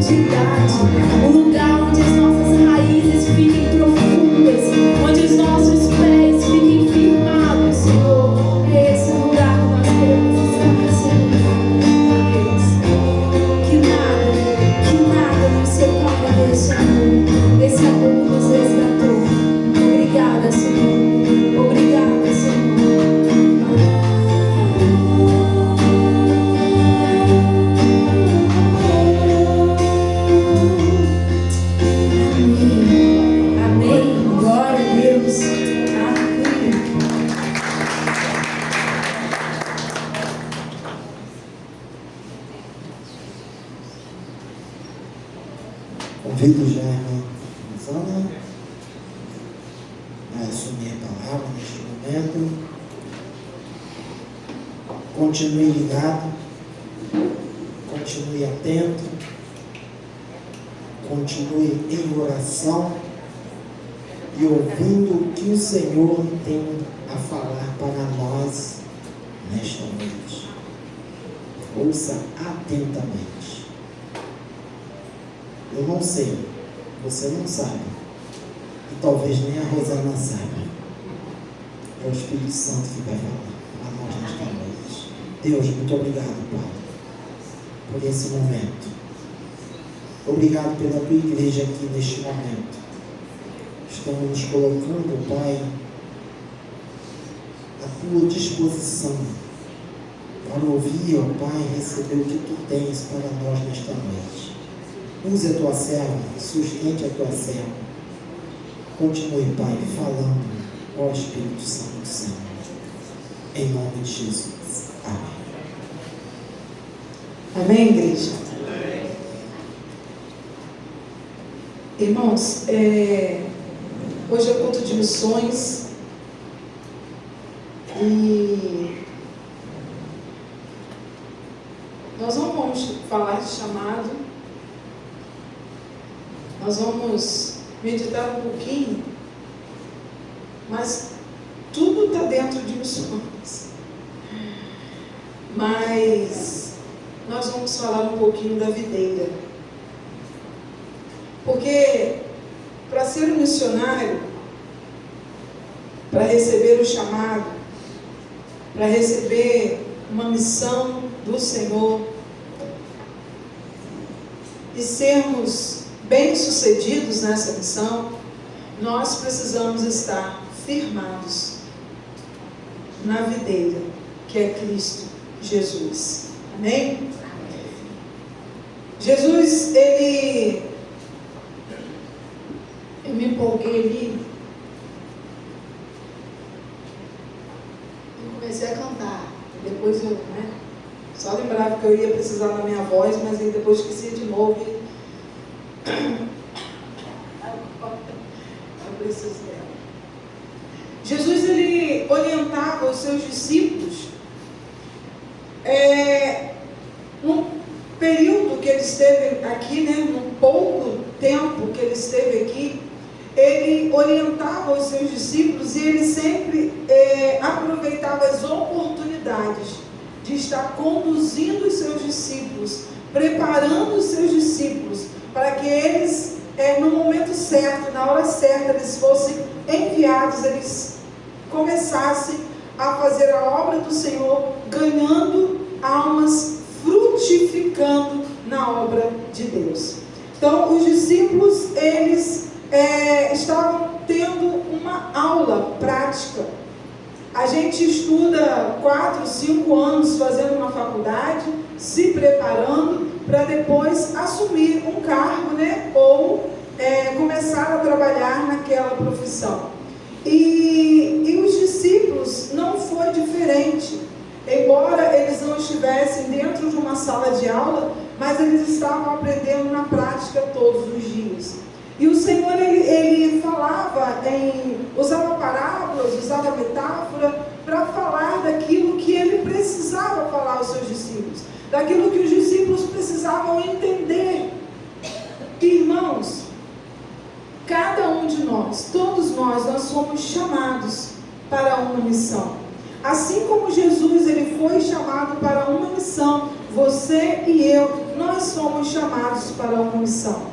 profundidade, um lugar onde as nossas raízes fiquem profundas, onde os nossos pés fiquem firmados, Senhor. É esse lugar que nós queremos estar, Senhor. Deus, que nada nos separe desse amor. Esse amor nos resgatou. Obrigada, Senhor. Obrigada, Senhor. Convido já a irmã Rosana a assumir a palavra neste momento. Continue ligado, continue atento, continue em oração e ouvindo o que o Senhor tem a falar para nós nesta noite. Ouça atentamente. Eu não sei, você não sabe, e talvez nem a Rosana saiba. É o Espírito Santo que vai falar a nós nesta noite. Deus, muito obrigado, Pai, por esse momento. Obrigado pela tua igreja aqui neste momento. Estamos nos colocando, Pai, à tua disposição para ouvir, ó Pai, receber o que tu tens para nós nesta noite. Use a tua serva, sustente a tua serva. Continue, Pai, falando, ó Espírito Santo do Senhor. Em nome de Jesus. Amém. Amém, igreja? Irmãos, hoje é culto de missões e nós não vamos falar de chamado, nós vamos meditar um pouquinho, mas tudo está dentro de missões. Mas nós vamos falar um pouquinho da videira. Porque para ser um missionário, para receber o chamado, para receber uma missão do Senhor e sermos bem-sucedidos nessa missão, nós precisamos estar firmados na videira, que é Cristo Jesus. Amém? Jesus, eu me empolguei ali, eu comecei a cantar, depois eu, só lembrava que eu ia precisar da minha voz, mas aí depois esqueci de novo e eu preciso dela. Jesus, ele orientava os seus discípulos num período que ele esteve aqui, num pouco tempo que ele esteve aqui, ele orientava os seus discípulos e ele sempre aproveitava as oportunidades de estar conduzindo os seus discípulos, preparando os seus discípulos para que eles, no momento certo, na hora certa, eles fossem enviados, eles começassem a fazer a obra do Senhor, ganhando almas, frutificando na obra de Deus. Então, os discípulos, eles estavam tendo uma aula prática. A gente estuda 4, 5 anos fazendo uma faculdade, se preparando para depois assumir um cargo, ou começar a trabalhar naquela profissão. E os discípulos não foi diferente. Embora eles não estivessem dentro de uma sala de aula, mas eles estavam aprendendo na prática todos os dias. E o Senhor, ele falava, usava parábolas, usava metáfora, para falar daquilo que ele precisava falar aos seus discípulos, daquilo que os discípulos precisavam entender. Irmãos, cada um de nós, todos nós somos chamados para uma missão. Assim como Jesus, ele foi chamado para uma missão, você e eu, nós fomos chamados para uma missão.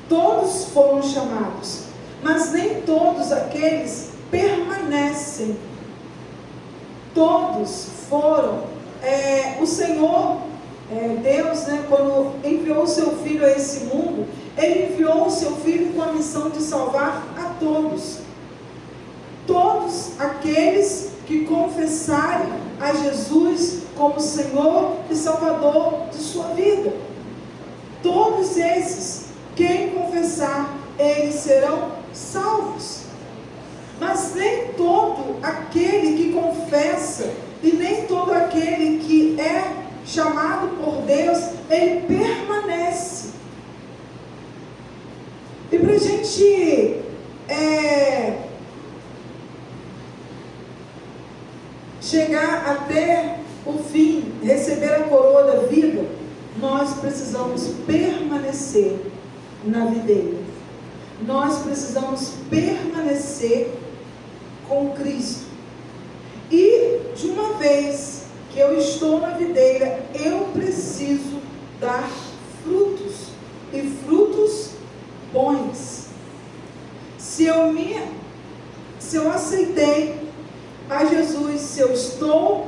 Todos foram chamados, mas nem todos aqueles permanecem. Todos foram. O Senhor, Deus, né, quando enviou o seu Filho a esse mundo, Ele enviou o seu Filho com a missão de salvar a todos. Todos aqueles que confessarem a Jesus como Senhor e Salvador de sua vida. Todos esses, quem confessar, eles serão salvos. Mas nem todo aquele que confessa e nem todo aquele que é chamado por Deus, ele permanece. E para a gente chegar até o fim, receber a coroa da vida, nós precisamos permanecer na videira. Nós precisamos permanecer com Cristo. E de uma vez que eu estou na videira, eu preciso dar frutos, e frutos bons. Se eu aceitei a Jesus, se eu estou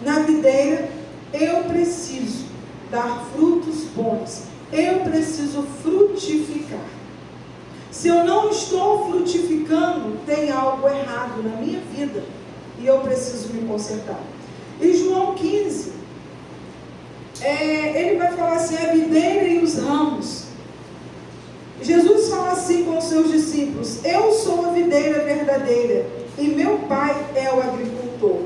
na videira, eu preciso dar frutos bons. Eu preciso frutificar. Se eu não estou frutificando, tem algo errado na minha vida e eu preciso me consertar. E João 15, ele vai falar assim: a videira e os ramos. Jesus fala assim com os seus discípulos: eu sou a videira verdadeira e meu Pai é o agricultor.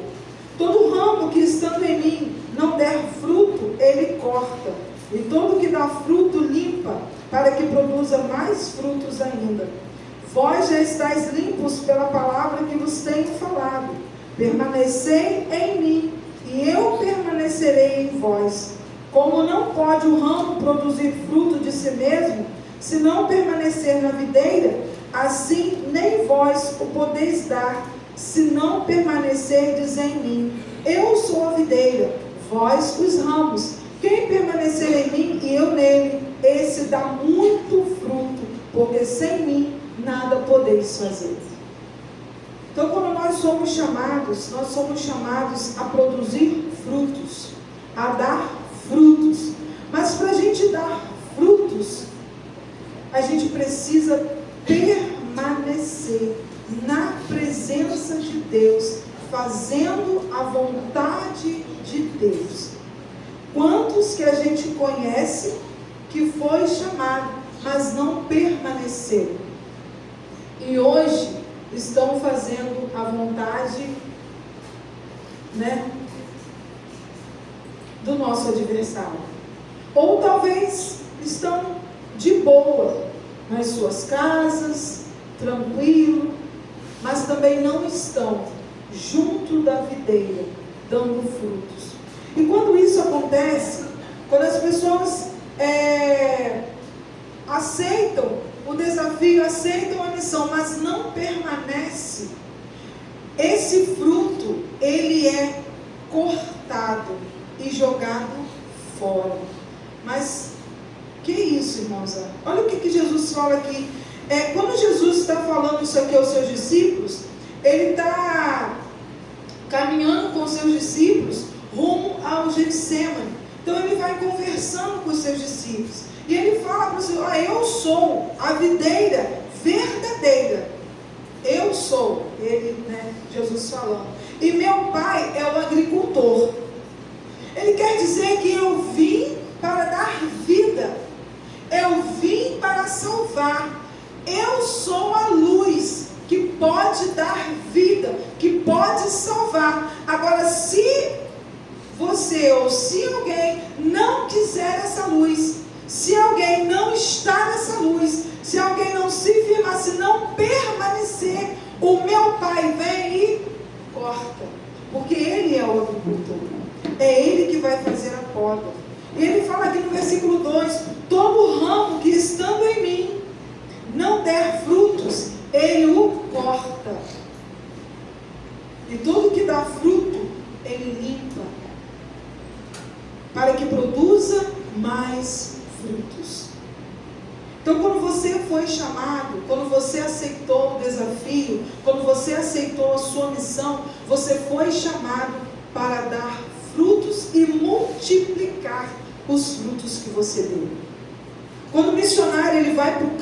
Todo ramo que estando em mim não der fruto, ele corta, e todo que dá fruto limpa, para que produza mais frutos ainda. Vós já estáis limpos pela palavra que vos tenho falado. Permanecei em mim, e eu permanecerei em vós. Como não pode o ramo produzir fruto de si mesmo, se não permanecer na videira, assim nem vós o podeis dar, se não permanecerdes em mim. Eu sou a videira, vós os ramos. Quem permanecer em mim e eu nele, esse dá muito fruto, porque sem mim nada podeis fazer. Então, quando nós somos chamados a produzir frutos, a dar frutos. Mas para a gente dar frutos, a gente precisa permanecer na presença de Deus, fazendo a vontade de Deus. Quantos que a gente conhece que foi chamado, mas não permaneceu? E hoje estão fazendo a vontade, do nosso adversário. Ou talvez estão de boa nas suas casas, tranquilo, mas também não estão junto da videira, dando frutos. E quando isso acontece, quando as pessoas aceitam o desafio, aceitam a missão, mas não permanece, esse fruto, ele é cortado e jogado fora. Mas, que isso, irmãos? Olha o que Jesus fala aqui. Quando Jesus está falando isso aqui aos seus discípulos, ele está caminhando com os seus discípulos rumo ao Getsemane. Então ele vai conversando com os seus discípulos. E ele fala para os seus: eu sou a videira verdadeira. Eu sou, Jesus falando. E meu Pai é o agricultor. Ele quer dizer que eu vim para dar vida. Eu vim para salvar. Eu sou a luz que pode dar vida, que pode salvar. Agora, se você ou se alguém não quiser essa luz, se alguém não está nessa luz, se alguém não se firmar, se não permanecer, o meu Pai vem e corta, porque Ele é o agricultor, é Ele que vai fazer a poda. E Ele fala aqui no versículo 2: todo ramo que estando em mim não der frutos, Ele o corta, e todo que dá fruto, Ele limpa, para que produza mais frutos. Então, quando você foi chamado, quando você aceitou o desafio, quando você aceitou a sua missão, você foi chamado para dar frutos e multiplicar os frutos que você deu. Quando o missionário ele vai para o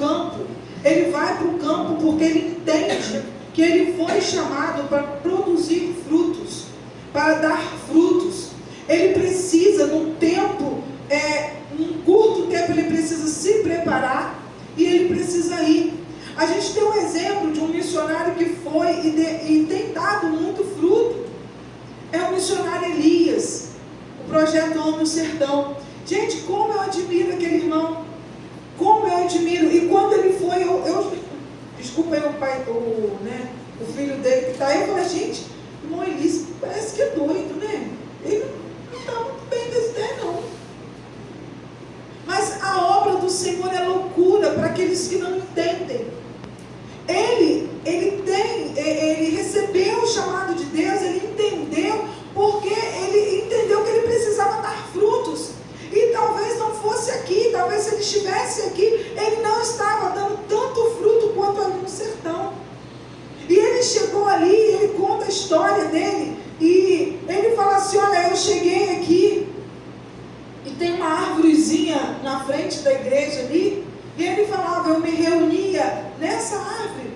campo porque ele entende que ele foi chamado para produzir frutos, para dar frutos. Ele precisa, num curto tempo, ele precisa se preparar e ele precisa ir. A gente tem um exemplo de um missionário que foi e tem dado muito fruto. É o missionário Elias, o projeto Homem no Sertão. Gente, como eu admiro aquele irmão, como eu admiro. E quando ele foi, desculpa aí o filho dele que está aí, eu falei, gente, irmão Elias parece que é doido, né? Ele não está muito bem dessa ideia, não. Mas a obra do Senhor é loucura para aqueles que não entendem. Ele recebeu o chamado de Deus, ele entendeu, porque ele entendeu que ele precisava dar frutos. E talvez não fosse aqui, talvez se ele estivesse aqui, ele não estava dando tanto fruto quanto ali no sertão. E ele chegou ali, ele conta a história dele, e ele fala assim, olha, eu cheguei aqui, e tem uma árvorezinha na frente da igreja ali, e ele falava, eu me reunia nessa árvore,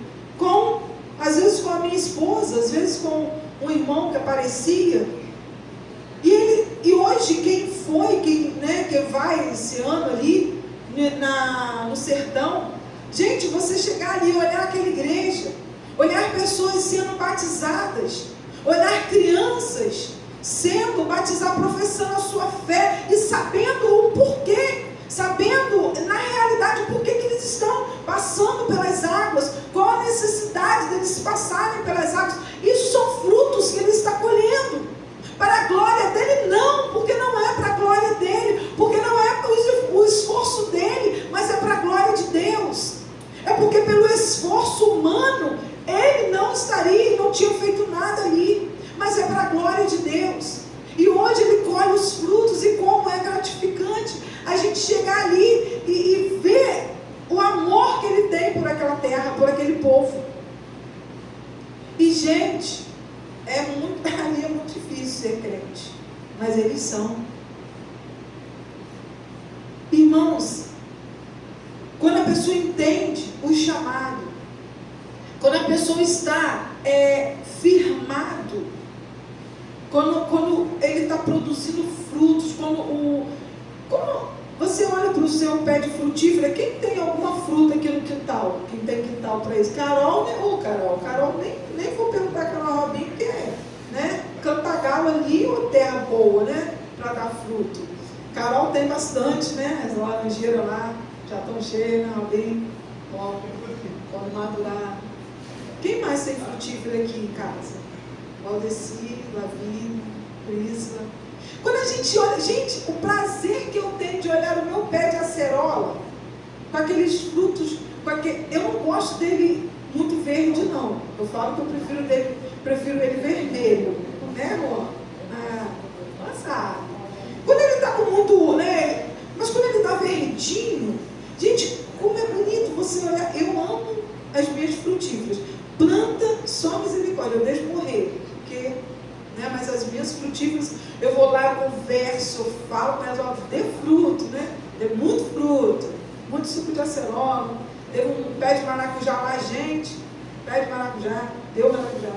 às vezes com a minha esposa, às vezes com um irmão que aparecia. E hoje quem que vai esse ano ali no sertão, gente, você chegar ali e olhar aquela igreja, olhar pessoas sendo batizadas, olhar crianças sendo batizadas, professando a sua fé e sabendo o porquê, sabendo na realidade por que eles estão passando pelas águas, qual a necessidade deles passarem pelas águas. Isso são frutos que ele está colhendo. Para a glória dele, não, porque não é para a glória dele, porque não é o esforço dele, mas é para a glória de Deus. É porque pelo esforço humano, ele não estaria, não tinha feito nada ali, mas é para a glória de Deus. E hoje ele colhe os frutos, e como é gratificante a gente chegar ali e ver o amor que ele tem por aquela terra, por aquele povo. E gente, ali é muito difícil ser crente, mas eles são. Irmãos, quando a pessoa entende o chamado, quando a pessoa está firmado, quando ele está produzindo frutos, quando você olha para o seu pé de frutífera, quem tem alguma fruta aqui no quintal? Quem tem quintal para isso? Carol, né? Carol nem vou perguntar a Carol Robinho, porque né? Cantagalo ali ou terra boa, né? Para dar fruto. Carol tem bastante, né? As laranjeiras lá já estão cheias, né? Robinho, pode madurar. Quem mais tem frutífera aqui em casa? Valdeci, Lavínia, Prisla. Quando a gente olha, gente, o prazer que eu tenho de olhar o meu pé de acerola, com aqueles frutos, eu não gosto dele muito verde, não. Eu falo que eu prefiro ele vermelho, né, amor? Nossa. Quando ele está com muito, né? Mas quando ele está verdinho, gente, como é bonito você olhar. Eu amo as minhas frutíferas. Planta só misericórdia, eu deixo morrer, porque, né? Mas as minhas frutíferas, eu vou lá, eu converso, eu falo com elas, ó, dê fruto, né? Dê muito fruto, muito suco de acerola, deu um pé de maracujá lá, gente, pé de maracujá, deu maracujá.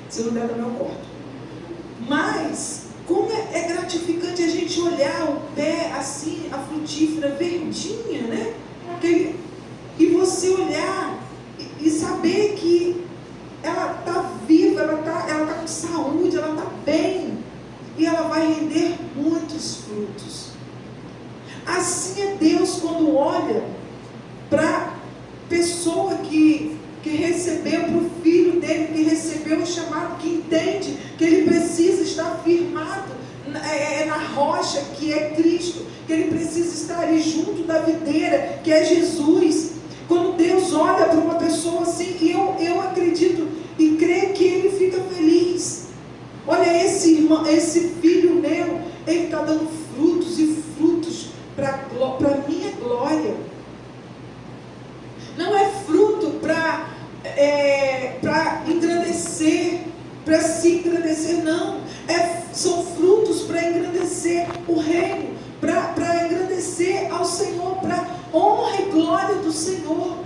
Se não der também eu corto. Mas, como é gratificante a gente olhar o pé assim, a frutífera verdinha, né? E você olhar e saber que ela está viva, ela tá com saúde, ela está bem, e ela vai render muitos frutos. Assim é Deus quando olha para a pessoa que recebeu, para o filho dele, que recebeu o chamado, que entende que ele precisa estar firmado na rocha, que é Cristo, que ele precisa estar ali junto da videira, que é Jesus. Quando Deus olha para uma pessoa assim, eu acredito e creio que ele fica feliz. Olha, esse filho meu, ele está dando fruto. Senhor.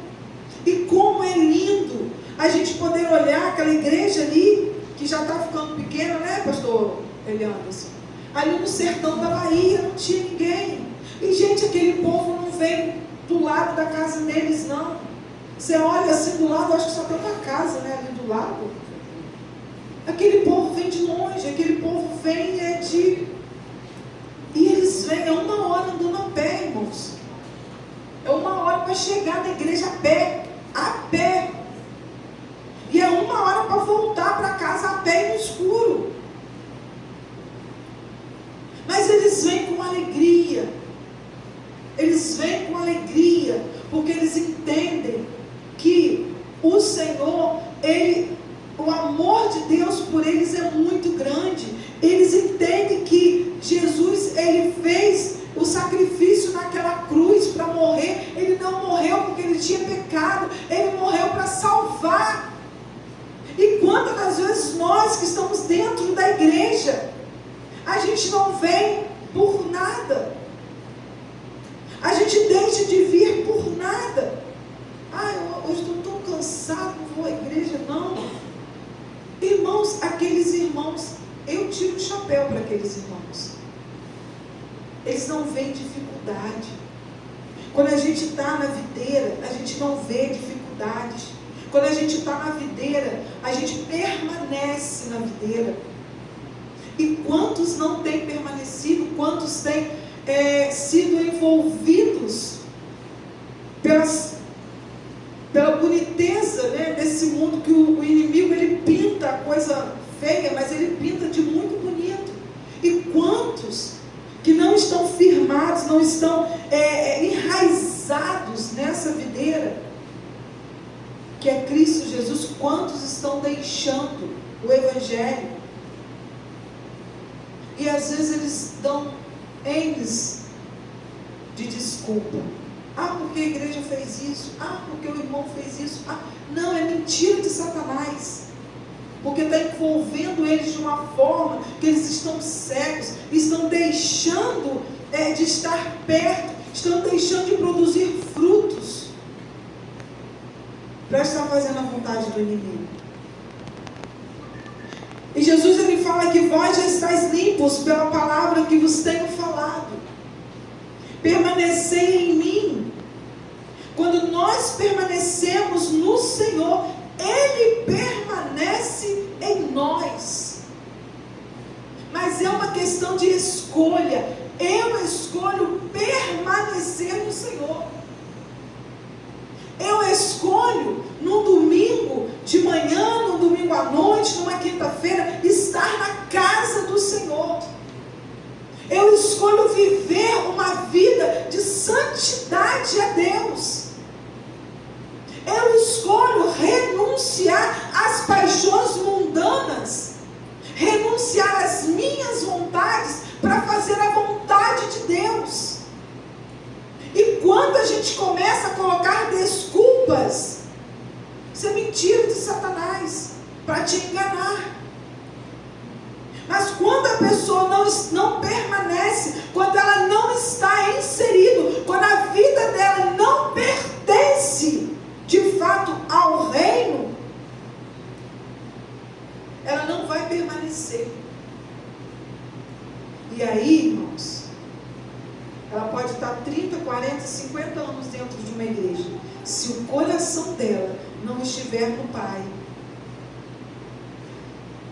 E como é lindo a gente poder olhar aquela igreja ali, que já está ficando pequena, né, pastor Elianderson? Ali no sertão da Bahia, não tinha ninguém. E, gente, aquele povo não vem do lado da casa deles, não. Você olha assim do lado, acho que só tem uma casa, né, ali do lado. Aquele povo vem de longe, aquele povo vem e eles vêm, é 1 hora andando a pé, irmãos. É 1 hora para chegar na igreja a pé. E é 1 hora para voltar para casa a pé e no escuro. Mas eles vêm com alegria. Eles vêm com alegria, porque eles entendem que o Senhor, o amor de Deus por eles é muito grande. Eles entendem que Jesus, ele fez o sacrifício naquela cruz para morrer. Ele não morreu porque ele tinha pecado, ele morreu para salvar. E quantas das vezes nós que estamos dentro da igreja, a gente não vem por nada, a gente deixa de vir por nada. Hoje estou tão cansado, não vou à igreja não. Irmãos, aqueles irmãos, eu tiro o chapéu para aqueles irmãos. Eles não veem dificuldade. Quando a gente está na videira, a gente não vê dificuldades. Quando a gente está na videira, a gente permanece na videira. E quantos não têm permanecido, quantos têm sido envolvidos pela boniteza, né, desse mundo, que o inimigo, ele pinta a coisa feia, mas ele pinta de muito bonito. E quantos que não estão firmados, não estão enraizados nessa videira, que é Cristo Jesus, quantos estão deixando o Evangelho? E às vezes eles dão N's de desculpa. Porque a igreja fez isso. Porque o irmão fez isso. Não, é mentira de Satanás. Porque está envolvendo eles de uma forma que eles estão cegos, estão deixando de estar perto, estão deixando de produzir frutos para estar fazendo a vontade do inimigo. E Jesus, ele fala que vós já estáis limpos pela palavra que vos tenho falado. Permanecei em mim. Quando nós permanecemos no Senhor, Ele permanece em nós. Mas é uma questão de escolha. Eu escolho permanecer no Senhor. Eu escolho no domingo de manhã, no domingo à noite, numa quinta-feira, estar na casa do Senhor. Eu escolho viver uma vida de santidade a Deus. Eu escolho renunciar às paixões mundanas, renunciar às minhas vontades para fazer a vontade de Deus. E quando a gente começa a colocar desculpas, isso é mentira de Satanás para te enganar. Mas quando a pessoa não permanece, quando ela não está inserida, quando a vida dela não pertence de fato ao reino, ela não vai permanecer. E aí, irmãos, ela pode estar 30, 40, 50 anos dentro de uma igreja. Se o coração dela não estiver no Pai,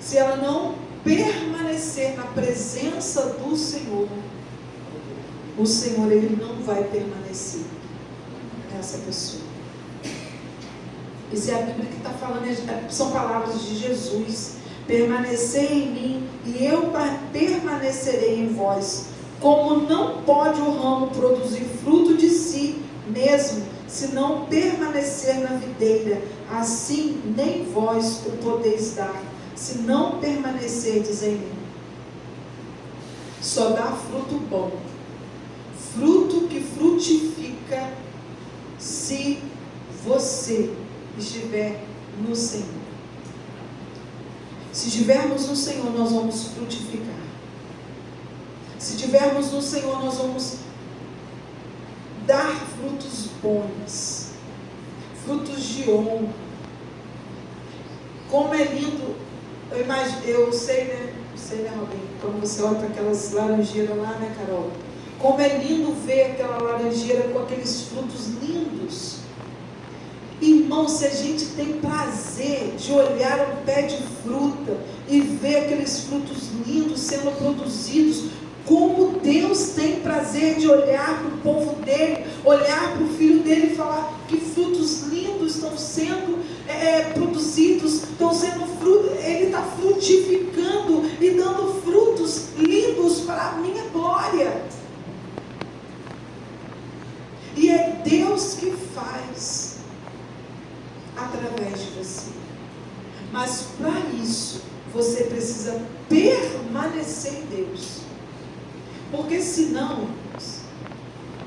se ela não permanecer na presença do Senhor, o Senhor, ele não vai permanecer nessa pessoa. Isso é a Bíblia que está falando, são palavras de Jesus. Permanecei em mim e eu permanecerei em vós. Como não pode o ramo produzir fruto de si mesmo, se não permanecer na videira, assim nem vós o podeis dar, se não permanecerdes em mim. Só dá fruto bom, fruto que frutifica, se você estiver no Senhor. Se estivermos no Senhor, nós vamos frutificar. Se estivermos no Senhor, nós vamos dar frutos bons. frutos de honra. Como é lindo, eu sei, né, Robinho? Quando você olha para aquelas laranjeiras lá, né, Carol? Como é lindo ver aquela laranjeira com aqueles frutos lindos. Irmão, se a gente tem prazer de olhar um pé de fruta e ver aqueles frutos lindos sendo produzidos, como Deus tem prazer de olhar para o povo dele, olhar para o filho dele e falar que frutos lindos estão sendo produzidos, ele está frutificando e dando frutos lindos para a minha glória. E é Deus que faz através de você. Mas para isso, você precisa permanecer em Deus. Porque senão,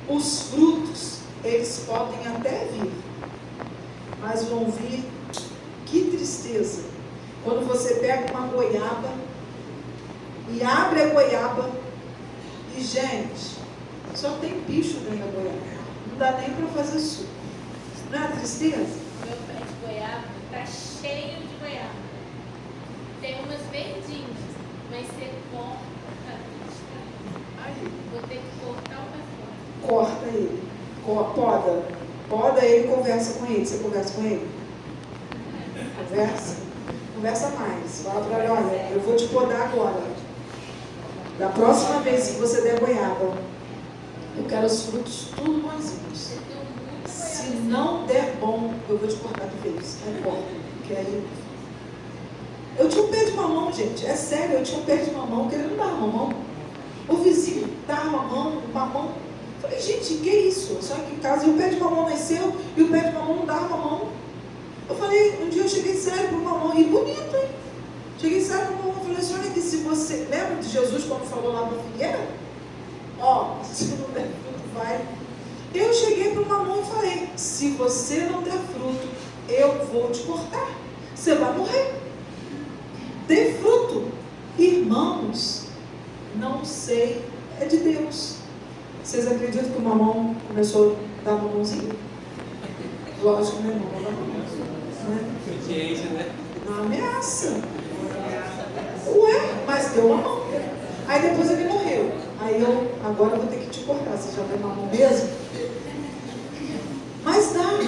os frutos, eles podem até vir, mas vão vir, que tristeza, quando você pega uma goiaba e abre a goiaba e, gente, só tem bicho dentro da goiaba, não dá nem para fazer suco. Não é uma tristeza? Meu pé de goiaba está cheio de goiaba. Tem umas verdinhas, mas você corta. Vou ter que cortar o pé fora. Corta ele, poda ele e conversa com ele. Você conversa com ele? Conversa mais. Fala para ele, olha, eu vou te podar agora. Da próxima vez que você der goiaba, eu quero os frutos tudo bonzinhos. Se não der bom, eu vou te cortar de vez. Aí corta, porque aí... Eu tinha um pé de mamão, gente, é sério, eu tinha um pé de mamão, querendo dar mamão. O vizinho dava mamão. Falei, gente, que isso? Só que em casa o pé de mamão nasceu e o pé de mamão não dava mamão. Eu falei, um dia eu cheguei sério pro mamão, e bonito, hein? Cheguei sério pro mamão, falei assim, olha que se você... Lembra de Jesus quando falou lá na figueira? Ó, se não der fruto, vai. Eu cheguei pro mamão e falei, se você não der fruto, eu vou te cortar. Você vai morrer. Dê fruto. Irmãos, não sei, é de Deus. Vocês acreditam que o mamão começou a dar mamãozinho? Lógico que meu irmão dá mamãozinho, né? Uma ameaça. Ué, mas deu mamão. Aí depois ele morreu. Aí agora eu vou ter que te cortar. Você já tem mamão mesmo? Mas dá.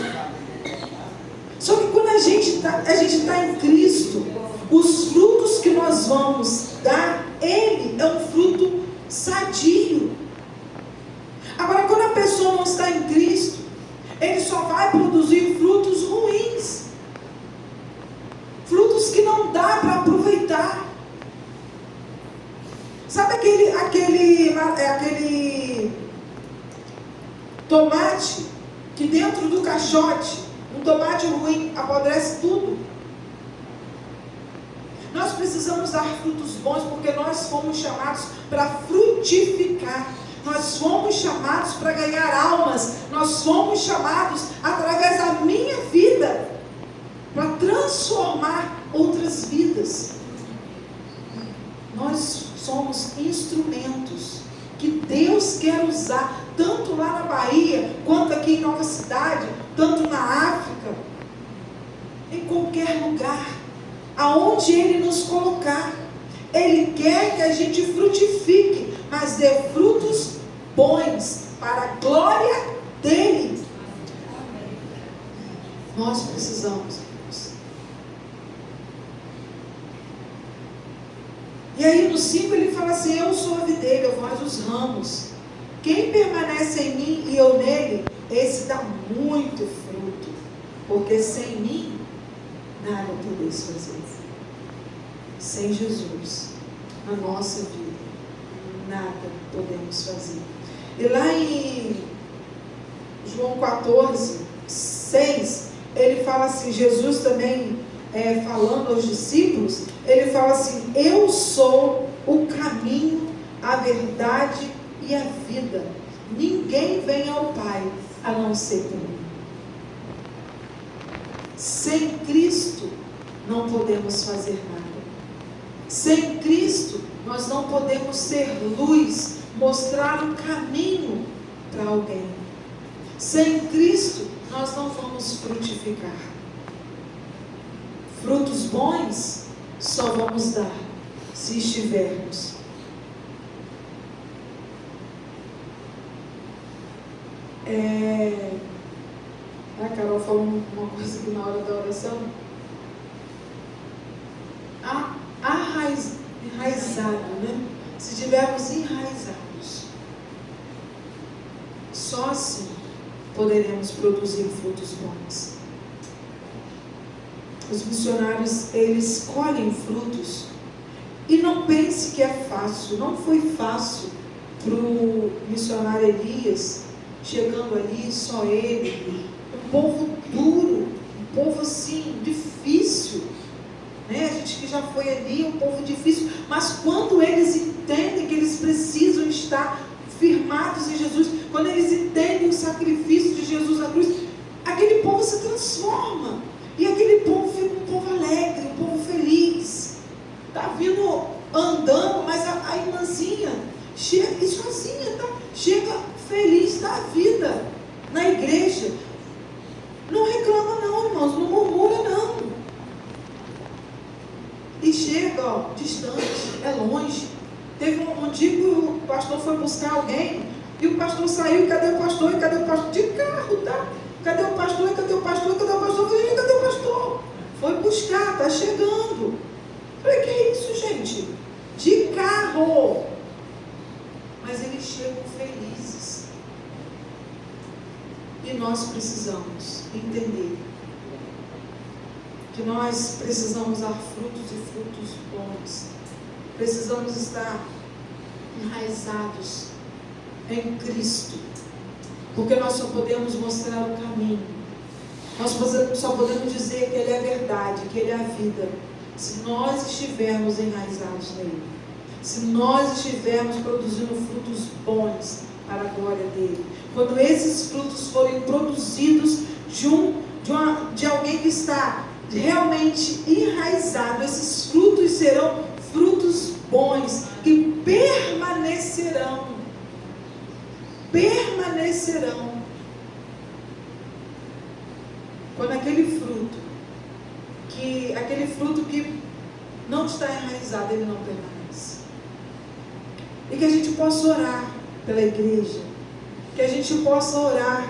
Só que quando a gente tá em Cristo, os frutos que nós vamos dar, ele é um fruto sadio. Agora, quando a pessoa não está em Cristo, ele só vai produzir frutos ruins. Frutos que não dá para aproveitar. Sabe aquele tomate que dentro do caixote, um tomate ruim, apodrece tudo? Nós precisamos dar frutos bons porque nós fomos chamados para frutificar. Nós fomos chamados para ganhar almas. Nós fomos chamados através da minha vida para transformar outras vidas. Nós somos instrumentos que Deus quer usar, tanto lá na Bahia, quanto aqui em Nova Cidade, tanto na África, em qualquer lugar, aonde Ele nos colocar. Ele quer que a gente frutifique, mas dê frutos bons para a glória dEle. Nós precisamos, irmãos. E aí no 5 ele fala assim, eu sou a videira, vós os ramos. Quem permanece em mim e eu nele, esse dá muito fruto, porque sem mim nada podeis fazer. Sem Jesus, na nossa vida, nada podemos fazer. E lá em João 14, 6, ele fala assim, Jesus também falando aos discípulos, ele fala assim, eu sou o caminho, a verdade e a vida. Ninguém vem ao Pai a não ser por mim. Sem Cristo não podemos fazer nada. Sem Cristo nós não podemos ser luz, mostrar um caminho para alguém. Sem Cristo nós não vamos frutificar. Frutos bons só vamos dar se estivermos. A Carol falou uma coisa aqui na hora da oração. Enraizado, né? Se estivermos enraizados, só assim poderemos produzir frutos bons. Os missionários, eles colhem frutos. E não pense que é fácil. Não foi fácil para o missionário Elias, chegando ali, só ele, um povo duro, um povo assim, difícil, né? A gente que já foi ali, um povo difícil, mas quando eles entendem que eles precisam estar firmados em Jesus, quando eles entendem o sacrifício de Jesus na cruz, aquele povo se transforma, e aquele povo fica um povo alegre, um povo feliz, está vindo andando, mas a irmãzinha chega, e sozinha, tá? Chega feliz da vida na igreja. Não reclama não, irmãos, não murmura não. E chega, ó, distante, é longe. Teve um dia que o pastor foi buscar alguém, e o pastor saiu, e cadê o pastor? E cadê o pastor? De carro, tá? Cadê o pastor? E cadê o pastor? E cadê o pastor? E cadê o pastor? Foi buscar, tá chegando. Falei, que é isso, gente? De carro. Mas eles chegam felizes. E nós precisamos entender que nós precisamos dar frutos e frutos bons. Precisamos estar enraizados em Cristo, porque nós só podemos mostrar o caminho. Nós só podemos dizer que Ele é a verdade, que Ele é a vida, se nós estivermos enraizados nele, se nós estivermos produzindo frutos bons para a glória dele. Quando esses frutos forem produzidos de alguém que está realmente enraizado, esses frutos serão frutos bons que permanecerão. Quando aquele fruto que não está enraizado, ele não permanece. E que a gente possa orar pela igreja, que a gente possa orar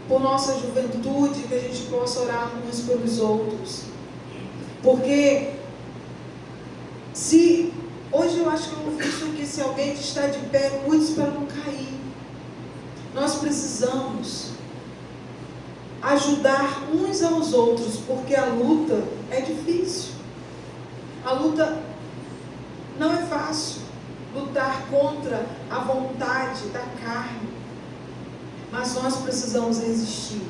por nossa juventude, que a gente possa orar uns pelos outros. Porque hoje eu acho que eu ouvi isso aqui, se alguém está de pé, cuide para não cair. Nós precisamos ajudar uns aos outros, porque a luta é difícil. A luta não é fácil. Lutar contra a vontade da carne. Mas nós precisamos resistir.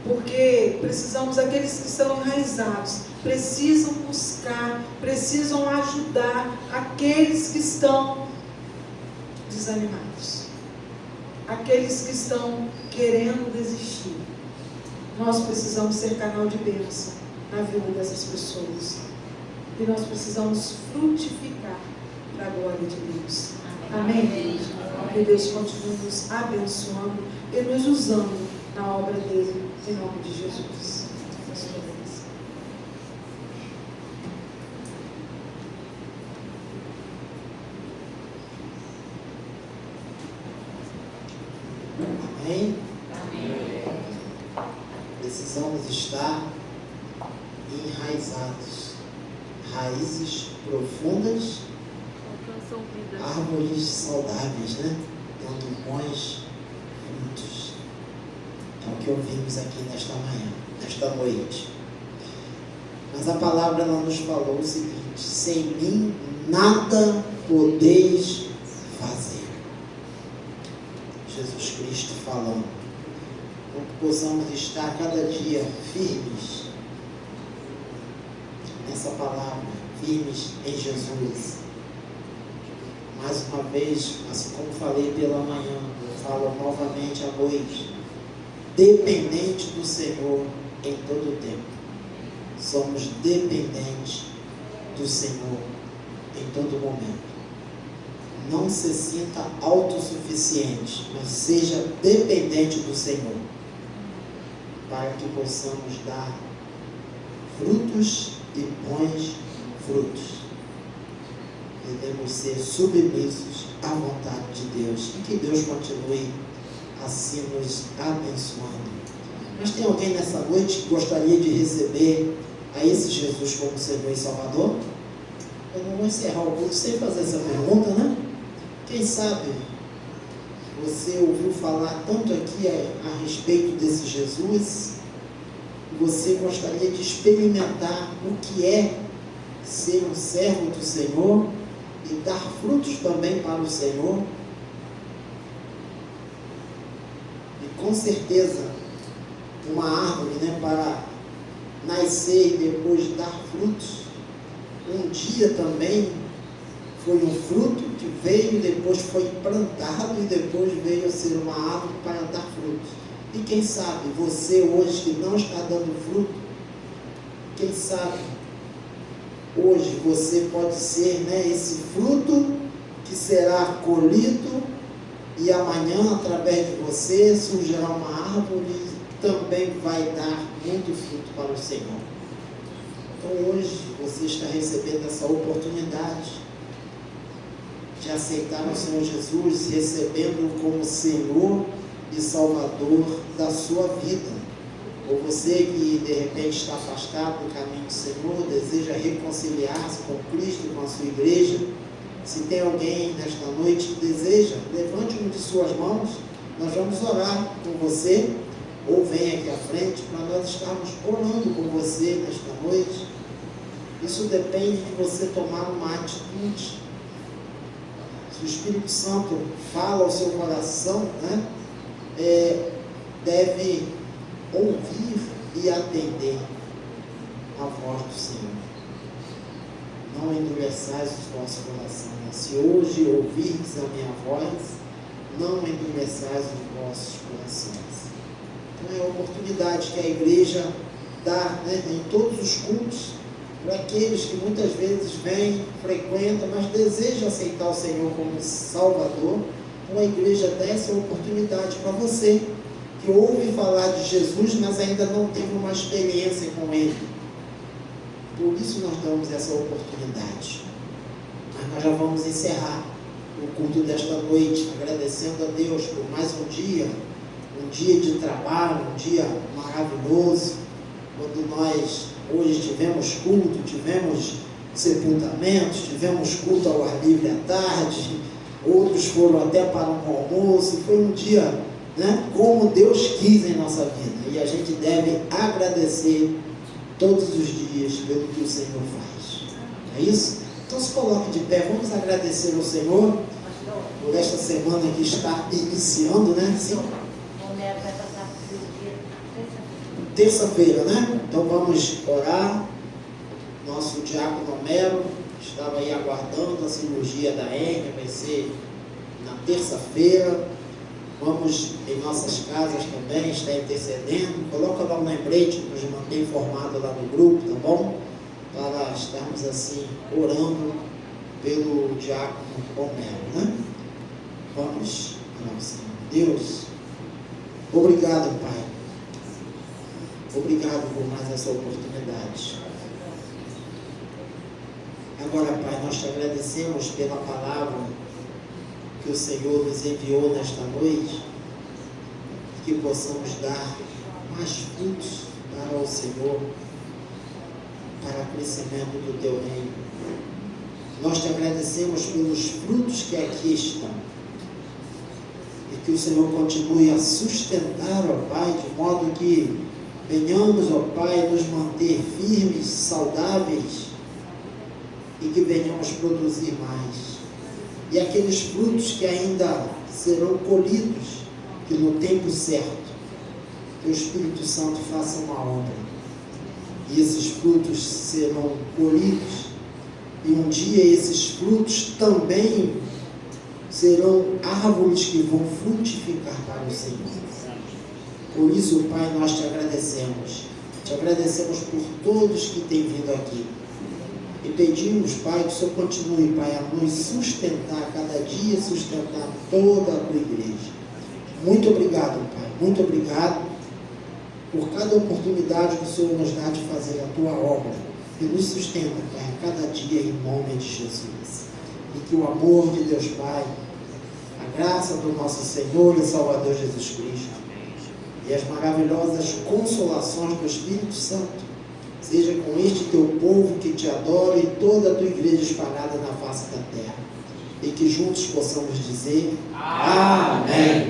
Porque precisamos, aqueles que estão enraizados, precisam buscar, precisam ajudar aqueles que estão desanimados. Aqueles que estão querendo desistir. Nós precisamos ser canal de bênção na vida dessas pessoas. E nós precisamos frutificar para a glória de Deus. Amém? Que Deus continue nos abençoando e nos usando na obra dele, em nome de Jesus. Amém? Precisamos estar enraizados. Raízes profundas, árvores saudáveis, né? Dando bons frutos. É o que ouvimos aqui nesta manhã, nesta noite. Mas a palavra ela nos falou o seguinte: sem mim nada podeis fazer. Jesus Cristo falando. Então que possamos estar cada dia firmes nessa palavra, firmes em Jesus. Mais uma vez, assim como falei pela manhã, eu falo novamente à noite, dependente do Senhor em todo o tempo. Somos dependentes do Senhor em todo momento. não se sinta autossuficiente, mas seja dependente do Senhor, para que possamos dar frutos e bons frutos. Devemos ser submissos à vontade de Deus, e que Deus continue assim nos abençoando. Mas tem alguém nessa noite que gostaria de receber a esse Jesus como Senhor e Salvador? Eu não vou encerrar o culto sem fazer essa pergunta, né? Quem sabe você ouviu falar tanto aqui a respeito desse Jesus, e você gostaria de experimentar o que é ser um servo do Senhor e dar frutos também para o Senhor. E com certeza uma árvore, né, para nascer e depois dar frutos, um dia também foi um fruto que veio, depois foi plantado e depois veio a ser uma árvore para dar frutos. E quem sabe você hoje que não está dando fruto, quem sabe hoje você pode ser, né, esse fruto que será colhido, e amanhã através de você surgirá uma árvore e também vai dar muito fruto para o Senhor. Então hoje você está recebendo essa oportunidade de aceitar o Senhor Jesus, recebendo como Senhor e Salvador da sua vida. Ou você que de repente está afastado do caminho do Senhor, deseja reconciliar-se com Cristo, com a sua igreja. Se tem alguém nesta noite que deseja, levante uma de suas mãos, nós vamos orar com você, ou venha aqui à frente para nós estarmos orando com você nesta noite. Isso depende de você tomar uma atitude. Se o Espírito Santo fala ao seu coração, né, deve ouvir e atender a voz do Senhor. Não endureçais os vossos corações. Se hoje ouvirdes a minha voz, não endureçais os vossos corações. Então é a oportunidade que a igreja dá, né, em todos os cultos, para aqueles que muitas vezes vêm, frequentam, mas desejam aceitar o Senhor como Salvador. Então a igreja dá essa oportunidade para você que ouve falar de Jesus, mas ainda não teve uma experiência com Ele. Por isso nós damos essa oportunidade. Mas nós já vamos encerrar o culto desta noite, agradecendo a Deus por mais um dia de trabalho, um dia maravilhoso, quando nós hoje tivemos culto, tivemos sepultamentos, tivemos culto ao ar livre à tarde, outros foram até para um almoço. Foi um dia, né, como Deus quis em nossa vida, e a gente deve agradecer todos os dias pelo que o Senhor faz. É isso? Então se coloque de pé, vamos agradecer ao Senhor por esta semana que está iniciando, né? Sim. Terça-feira, né? Então vamos orar. Nosso diácono Homero estava aí aguardando a cirurgia da hérnia, vai ser na terça-feira. Vamos em nossas casas também, está intercedendo. Coloca lá um lembrete, nos mantém informado lá no grupo, tá bom? Para estarmos assim, orando pelo diácono Homero, né? Vamos orar, Senhor. Deus, obrigado, Pai. Obrigado por mais essa oportunidade. Agora, Pai, nós te agradecemos pela palavra que o Senhor nos enviou nesta noite, que possamos dar mais frutos para o Senhor, para o crescimento do Teu reino. Nós te agradecemos pelos frutos que aqui estão, e que o Senhor continue a sustentar, ó Pai, de modo que venhamos, ó Pai, nos manter firmes, saudáveis, e que venhamos produzir mais. E aqueles frutos que ainda serão colhidos, que no tempo certo, que o Espírito Santo faça uma obra. E esses frutos serão colhidos, e um dia esses frutos também serão árvores que vão frutificar para o Senhor. Por isso, Pai, nós te agradecemos. Te agradecemos por todos que têm vindo aqui. E pedimos, Pai, que o Senhor continue, Pai, a nos sustentar, cada dia sustentar toda a tua igreja. Muito obrigado, Pai, muito obrigado por cada oportunidade que o Senhor nos dá de fazer a tua obra. E nos sustenta, Pai, a cada dia, em nome de Jesus. E que o amor de Deus Pai, a graça do nosso Senhor e Salvador Jesus Cristo e as maravilhosas consolações do Espírito Santo seja com este teu povo que te adora e toda a tua igreja espalhada na face da terra. E que juntos possamos dizer amém.